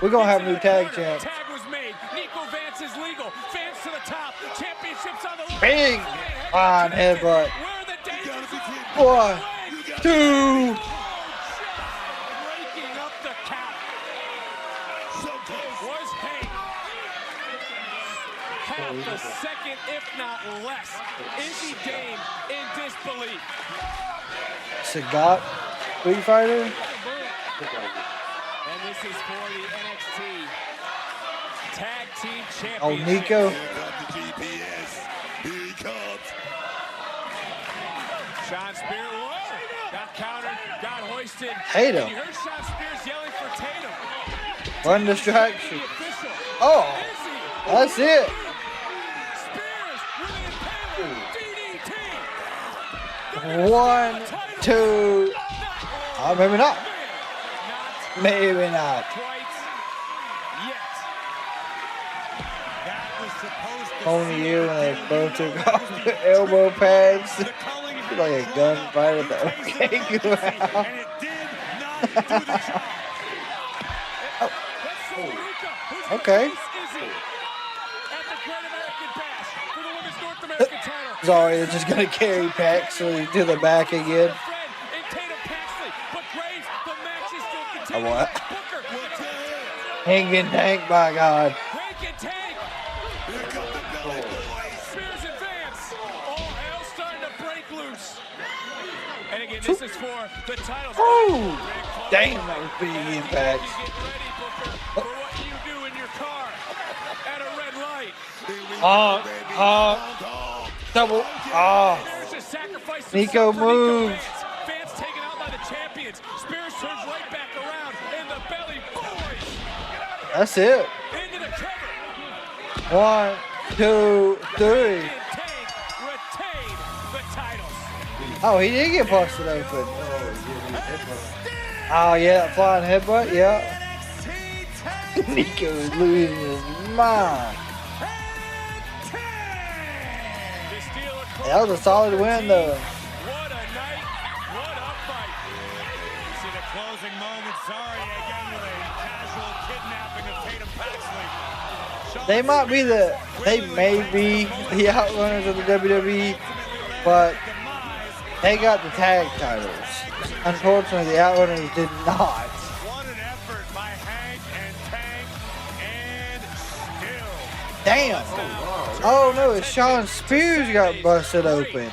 We're going to have a new tag champ. Tag was made. Nico Vance is legal. Vance to the top. Championships on the line. Big fine headbutt. 1, 2. Breaking up the count. Was Hank. Half a second, if not less. Izzy Dame in disbelief. Sagat, Street Fighter. And this is for the NXT Tag Team Championship. Oh, Nico. Here he comes. Sean Spears, whoa, got countered, got hoisted. Tatum. And you heard Sean Spears yelling for Tatum. One distraction. Oh, that's it. DDT. 1, 2. Oh, maybe not. Maybe not. Only you when they both took off their elbow pads. Like a gunfight at the OK. Okay. Sorry, it's just gonna carry Paxley to the back again. Oh, what? Hanging Tank, by God. Spears and Vance. All hell starting to break loose. And again, this is for the title. Ooh, damn, that was big impact. For what you do in your car at a red light. Double. There's a sacrifice. Nico moves. Vance taken out by the champions. Spears turns right back around in the belly. Boys. That's it. Into the cover. 1, 2, 3. Retain the titles. Oh, he did get busted open. Oh, yeah, that flying headbutt, yeah. Nico is losing his mind. That was a solid win, though. What a night. What a fight. You see the closing moments. Sorry again with a casual kidnapping of Tatum Paxley. They may be the outrunners of the WWE, but they got the tag titles. Unfortunately, the outrunners did not. What an effort by Hank and Tank, and still. Damn. Oh no, it's Sean Spears got busted open.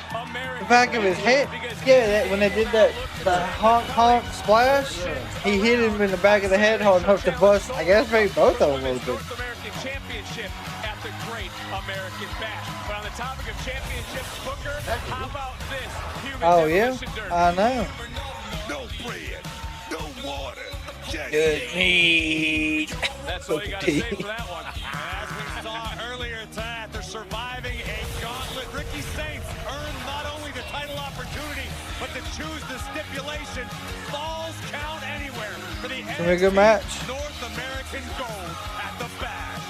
The back of his head. Yeah, when they did the honk splash, he hit him in the back of the head hard enough to bust, I guess, maybe both of them open. North American Championship at the Great American Bash. But on the topic of championships, Booker, how about this? Oh yeah, I know. No bread, no water, just good meat. That's all you got to say for that one. As we saw earlier tonight, after surviving a gauntlet, Ricky Saints earned not only the title opportunity, but to choose the stipulation. Falls count anywhere for the It's a good match. North American gold at the Bash.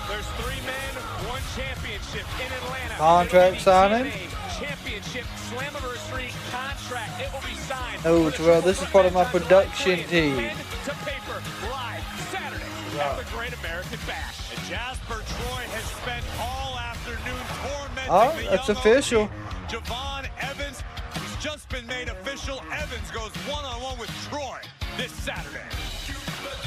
There's 3 men, 1 championship in Atlanta. Contract signing. Championship Slammiversary contract. It will be signed. Oh, Terrell, this is part of my production team. Pen to paper live Saturday at the Great American Bash. And Jasper Troy has spent all afternoon tormenting Oh, the that's young official. Javon Evans. He's just been made official. Evans goes one-on-one with Troy this Saturday.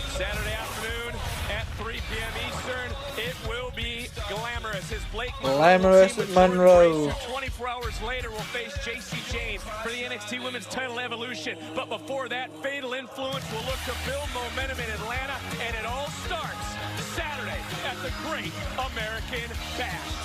Saturday afternoon at 3 p.m. Eastern. It will be glamorous as Blake Glamorous Monroe. 24 hours later, will face JC James for the NXT Women's Title Evolution. But before that, Fatal Influence will look to build momentum in Atlanta, and it all starts Saturday at the Great American Bash.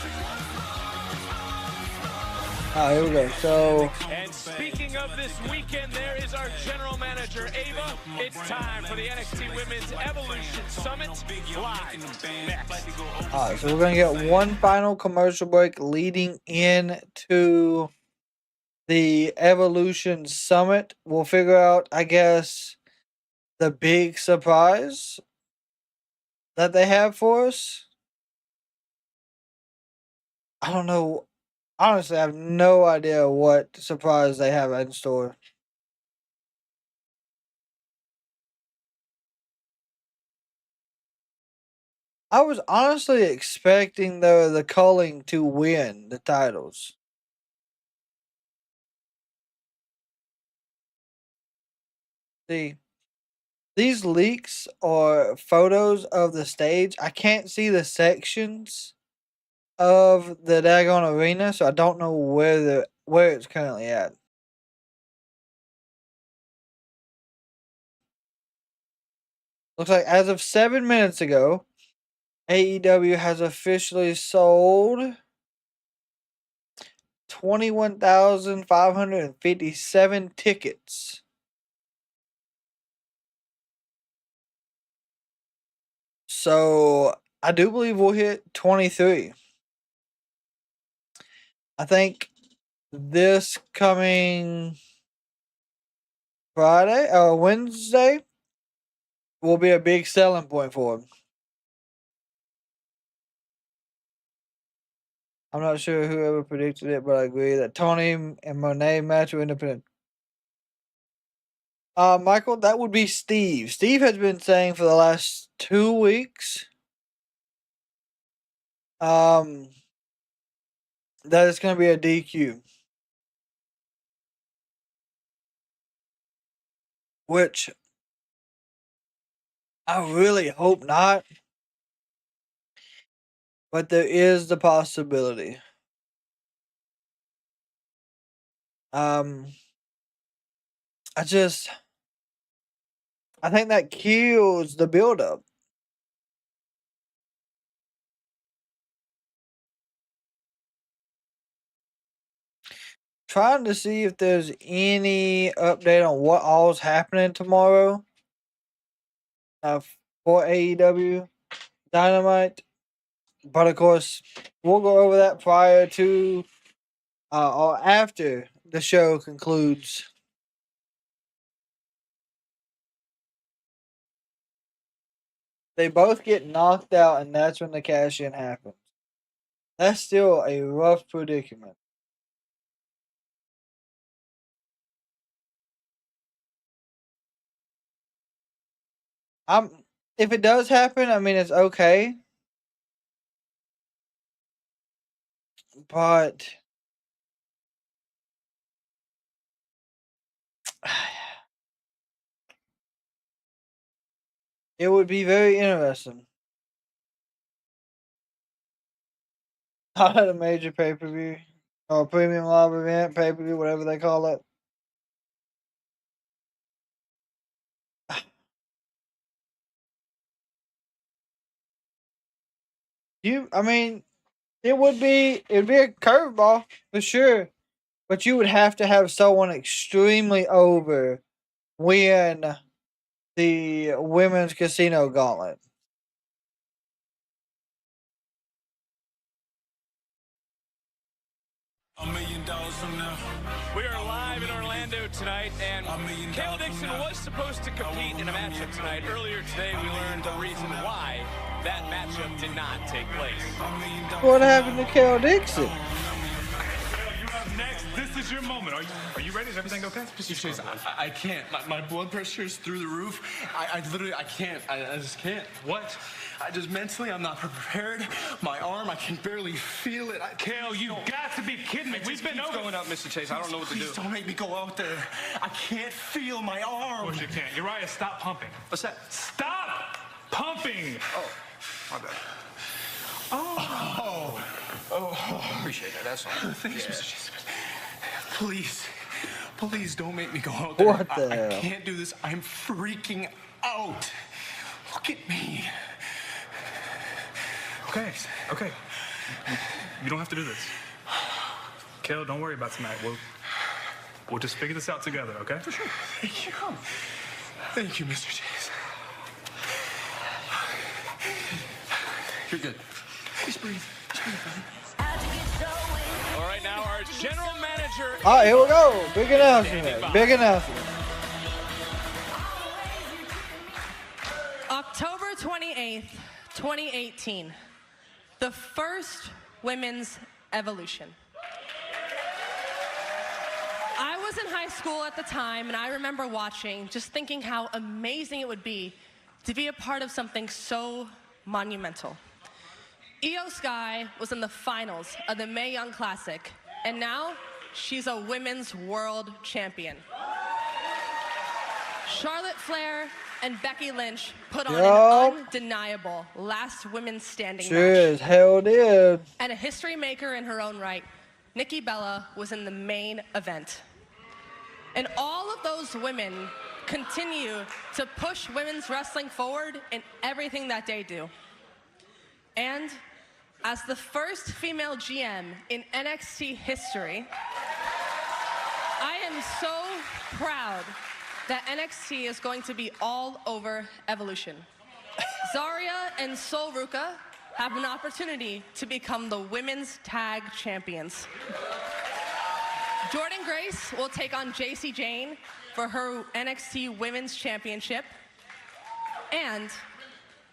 Here we go. So, And speaking of this weekend, there is our general manager, Ava. It's time for the NXT Women's Evolution Summit live next. all right, so we're gonna get one final commercial break leading into the Evolution Summit. We'll figure out, I guess, the big surprise that they have for us. I don't know. Honestly, I have no idea what surprise they have in store. I was honestly expecting the Culling to win the titles. See, these leaks are photos of the stage. I can't see the sections of the daggone arena, so I don't know where it's currently at. Looks like as of 7 minutes ago, AEW has officially sold 21,557 tickets. So I do believe we'll hit 23. I think this coming Friday or Wednesday will be a big selling point for him. I'm not sure whoever predicted it, but I agree that Tony and Monet match are independent. Michael, that would be Steve. Steve has been saying for the last 2 weeks that it's going to be a DQ. Which I really hope not. But there is the possibility. I think that kills the build-up. Trying to see if there's any update on what all's happening tomorrow for AEW Dynamite. But of course, we'll go over that prior to or after the show concludes. They both get knocked out, and that's when the cash-in happens. That's still a rough predicament. If it does happen, I mean, it's okay. But it would be very interesting. Not at a major pay-per-view or premium live event, pay-per-view, whatever they call it. I mean, it'd be a curveball for sure, but you would have to have someone extremely over win the women's casino gauntlet. $1 million from now. We are live in Orlando tonight, and Kale Dixon was supposed to compete in a matchup tonight. Earlier today, we learned the reason why that matchup did not take place. What happened to Kale Dixon? Next, this is your moment. Are you ready? Is everything okay? Mr. Chase, I can't. My blood pressure is through the roof. I literally, I can't. I just can't. What? I just mentally, I'm not prepared. My arm, I can barely feel it. Kale, you got to be kidding me. We've been going up, Mr. Chase. I don't know what to do. Please don't make me go out there. I can't feel my arm. Of course you can't. Uriah, stop pumping. What's that? Stop pumping. Oh, my bad. Oh. Appreciate that. That's all. Thanks, Mr. Chase. Please don't make me go out there. What the hell? I can't do this. I'm freaking out. Look at me. Okay. You don't have to do this. Kale, don't worry about tonight. We'll just figure this out together, okay? For sure. Thank you. Thank you, Mr. Chase. You're good. Just breathe, buddy. All right, now our general manager. All right, here we go. Big announcement. October 28th, 2018. The first women's Evolution. I was in high school at the time, and I remember watching, just thinking how amazing it would be to be a part of something so monumental. Io Sky was in the finals of the Mae Young Classic, and now she's a women's world champion. Charlotte Flair and Becky Lynch put on an undeniable last women's standing match. As hell did. And a history maker in her own right, Nikki Bella was in the main event. And all of those women continue to push women's wrestling forward in everything that they do. And as the first female GM in NXT history, I am so proud that NXT is going to be all over Evolution. Zaria and Sol Ruka have an opportunity to become the women's tag champions. Jordan Grace will take on JC Jane for her NXT Women's Championship. And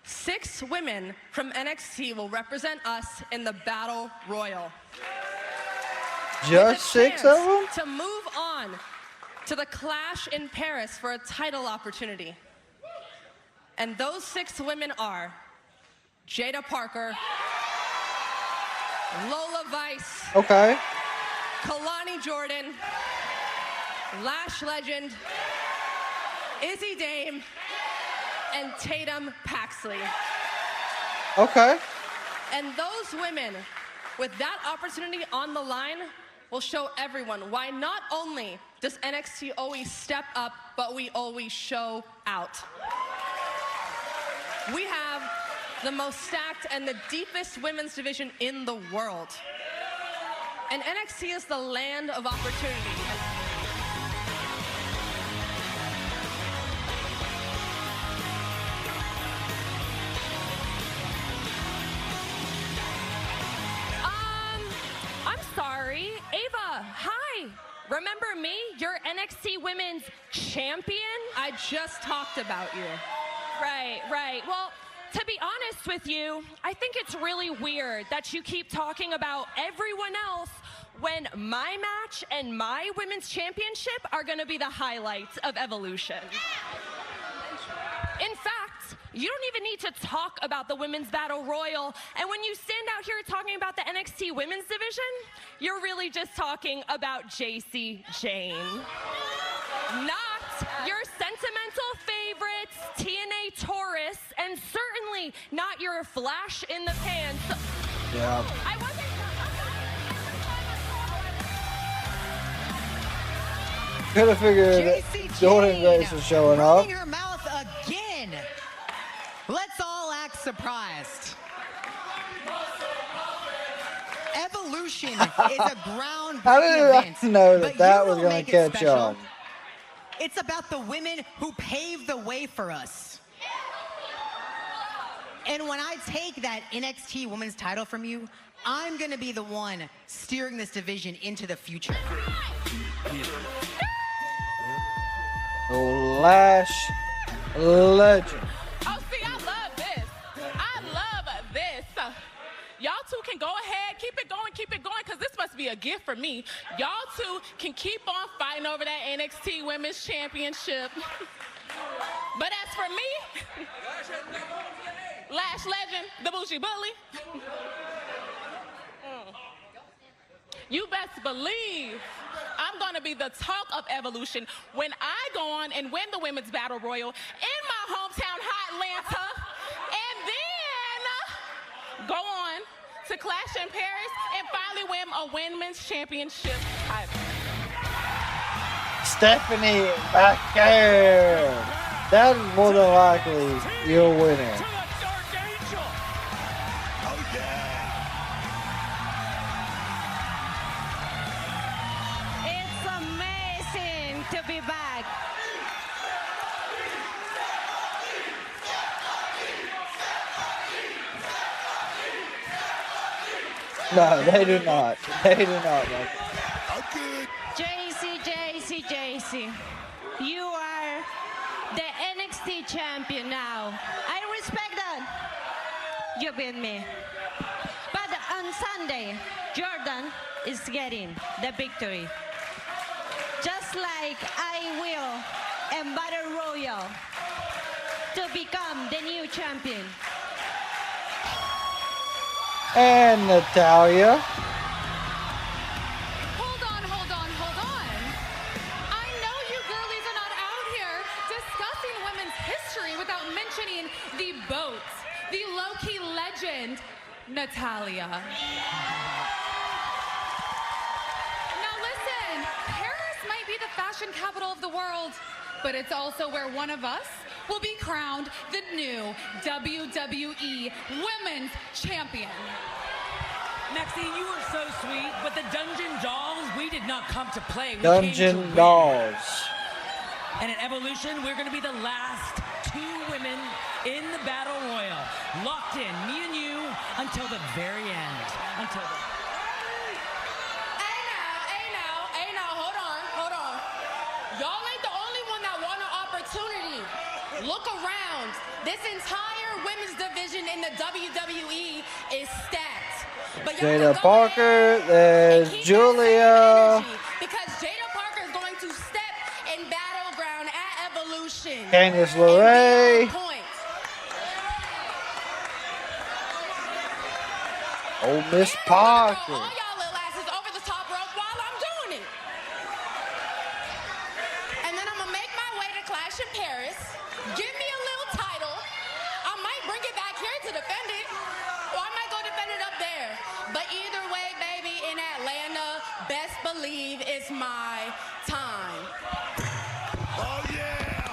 6 women from NXT will represent us in the Battle Royal. Just 6 of them? To move on to the Clash in Paris for a title opportunity. And those 6 women are Jada Parker, Lola Vice, Okay. Kalani Jordan, Lash Legend, Izzy Dame, and Tatum Paxley. Okay. And those women, with that opportunity on the line, will show everyone why not only does NXT always step up, but we always show out. We have the most stacked and the deepest women's division in the world. And NXT is the land of opportunity. I'm sorry. Ava, hi. Remember me? You're NXT Women's Champion? I just talked about you. Right. Well, to be honest with you, I think it's really weird that you keep talking about everyone else when my match and my women's championship are going to be the highlights of Evolution. In fact, you don't even need to talk about the Women's Battle Royal. And when you stand out here talking about the NXT Women's Division, you're really just talking about JC Jane. Not your sentimental favorites, TNA Taurus, and certainly not your flash in the pants. Yeah. I wasn't. Could have figured that Jordan Grace was showing up. Running her mouth again. Let's all act surprised. Evolution is a groundbreaking How did I event. know that but that you was will going make to it catch special. on? It's about the women who paved the way for us. And when I take that NXT Women's title from you, I'm going to be the one steering this division into the future. Lash Legend. Oh, see, I love this. I love this. Y'all two can go ahead, keep it going, because this must be a gift for me. Y'all two can keep on fighting over that NXT Women's Championship. But as for me, Lash Legend, the Bougie Bully, you best believe I'm going to be the talk of Evolution when I go on and win the Women's Battle Royal in my hometown, hot Atlanta, and then go on to Clash in Paris and finally win a Women's Championship title. Stephanie back there. That is more than likely your winner. It's amazing to be back. No, they do not. They do not. JC, you are the NXT champion now. I respect that. You beat me. But on Sunday, Jordan is getting the victory. Just like I will and Battle Royal to become the new champion. And Natalia. Hold on. I know you girlies are not out here discussing women's history without mentioning the boat, the low-key legend, Natalia. Now listen, Paris might be the fashion capital of the world, but it's also where one of us will be crowned the new WWE Women's Champion. Maxine, you were so sweet, but the Dungeon Dolls, we did not come to play. We Dungeon Dolls. And at Evolution, we're going to be the last two women in the Battle Royal. Locked in, me and you, until the very end. Until the... Hey now, hold on. Y'all ain't the only one that want an opportunity. Look around. This entire women's division in the WWE is stacked. But Jada Parker, there's Julia. Because Jada Parker is going to step in Battleground at Evolution. Candice LeRae. Oh, Miss Parker. All y'all little asses over the top rope while I'm doing it. And then I'm going to make my way to Clash in Paris. Give me a little title. I might bring it back here to defend it. Or I might go defend it up there. But either way, baby, in Atlanta, best believe it's my time. Oh, yeah.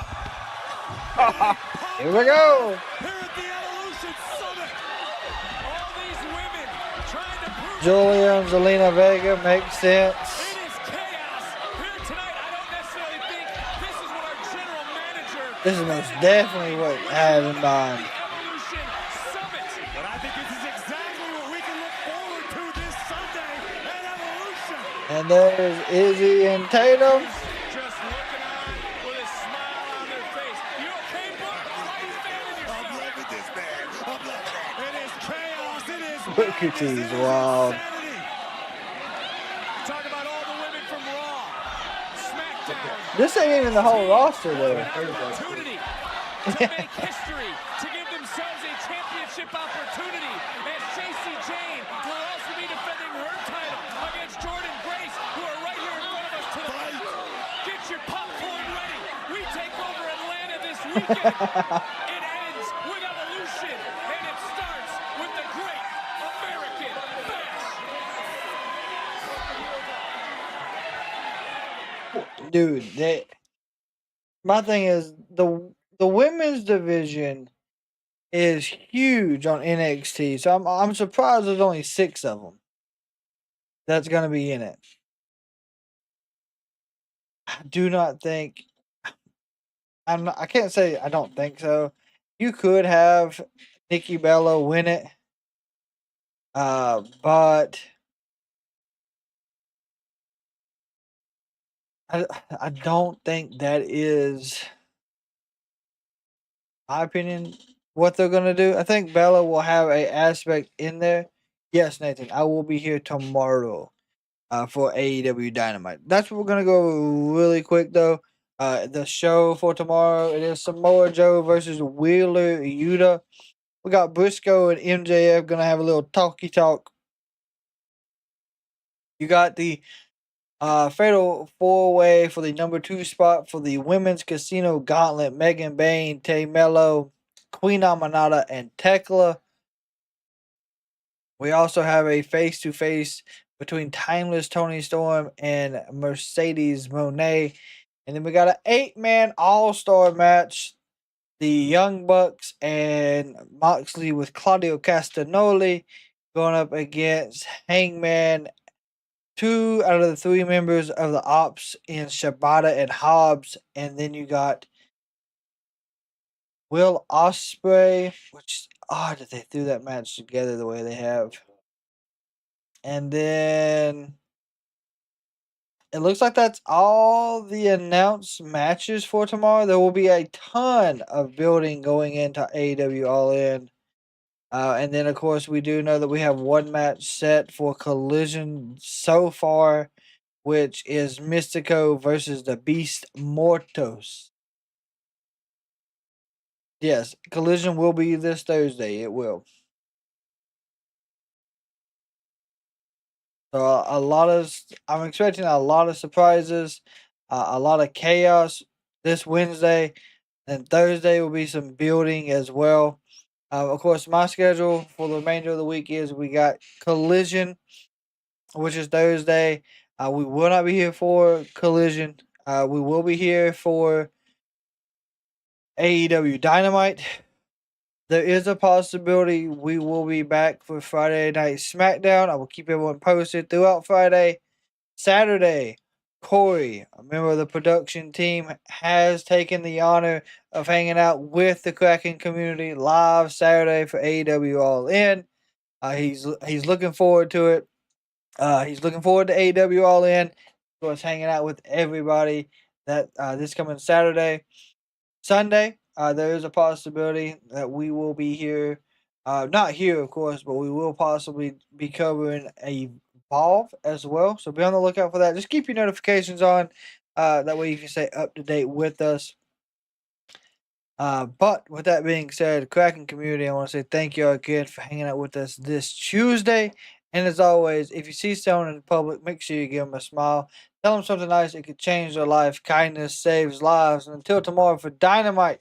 Here we go. Here at the Evolution Summit, all these women trying to prove Julia and Zelina Vega makes sense. it is chaos. Here tonight, I don't necessarily think this is what our general manager This is most definitely what I had in mind. Evolution Summit. But I think this is exactly what we can look forward to this Sunday at Evolution. And there's Izzy and Tatum. Just looking on with a smile on their face. You okay, Brooke? Why are you fanning yourself? I'm loving this, man. I'm loving it. It is chaos. It is Booker T's wild. Talk about all the women from Raw, SmackDown. This ain't even the whole roster though. Opportunity to make history, to give themselves a championship opportunity. As Stacey Jane will also be defending her title against Jordan Grace, who are right here in front of us tonight. Get your popcorn ready. We take over Atlanta this weekend. It ends with Evolution, and it starts with the Great American Bash. Dude, my thing is the women's division is huge on NXT. So I'm surprised there's only 6 of them that's gonna be in it. I do not think I can't say I don't think so. You could have Nikki Bella win it. But I don't think that is, my opinion, what they're gonna do. I think Bella will have a aspect in there. Yes, Nathan, I will be here tomorrow for AEW Dynamite. That's what we're gonna go really quick though. The show for tomorrow, it is Samoa Joe versus Wheeler Yuta. We got Briscoe and MJF gonna have a little talky talk. You got the fatal 4-way for the number 2 spot for the women's casino gauntlet. Megan Bain, Tay Mello, Queen Amanada, and Tekla. We also have a face-to-face between Timeless Tony Storm and Mercedes Moné. And then we got an 8-man all-star match. The Young Bucks and Moxley with Claudio Castagnoli going up against Hangman. 2 out of the 3 members of the Ops in Shibata and Hobbs. And then you got Will Ospreay, which odd that they threw that match together the way they have. And then it looks like that's all the announced matches for tomorrow. There will be a ton of building going into AEW All In. And then, of course, we do know that we have one match set for Collision so far, which is Mystico versus the Beast Mortos. Yes, Collision will be this Thursday. It will. So I'm expecting a lot of surprises, a lot of chaos this Wednesday, and Thursday will be some building as well. Of course, my schedule for the remainder of the week is we got Collision, which is Thursday. We will not be here for Collision. We will be here for AEW Dynamite. There is a possibility we will be back for Friday Night SmackDown. I will keep everyone posted throughout Friday. Saturday, Corey, a member of the production team, has taken the honor of hanging out with the Kraken community live Saturday for AEW All In. He's looking forward to it. He's looking forward to AEW All In. Of course, hanging out with everybody that this coming Saturday. Sunday, there is a possibility that we will be here. Not here, of course, but we will possibly be covering Evolve as well. So be on the lookout for that. Just keep your notifications on. That way you can stay up to date with us. But with that being said, Kraken community, I want to say thank you all again for hanging out with us this Tuesday. And as always, if you see someone in public, make sure you give them a smile. Tell them something nice. It could change their life. Kindness saves lives. And until tomorrow for Dynamite.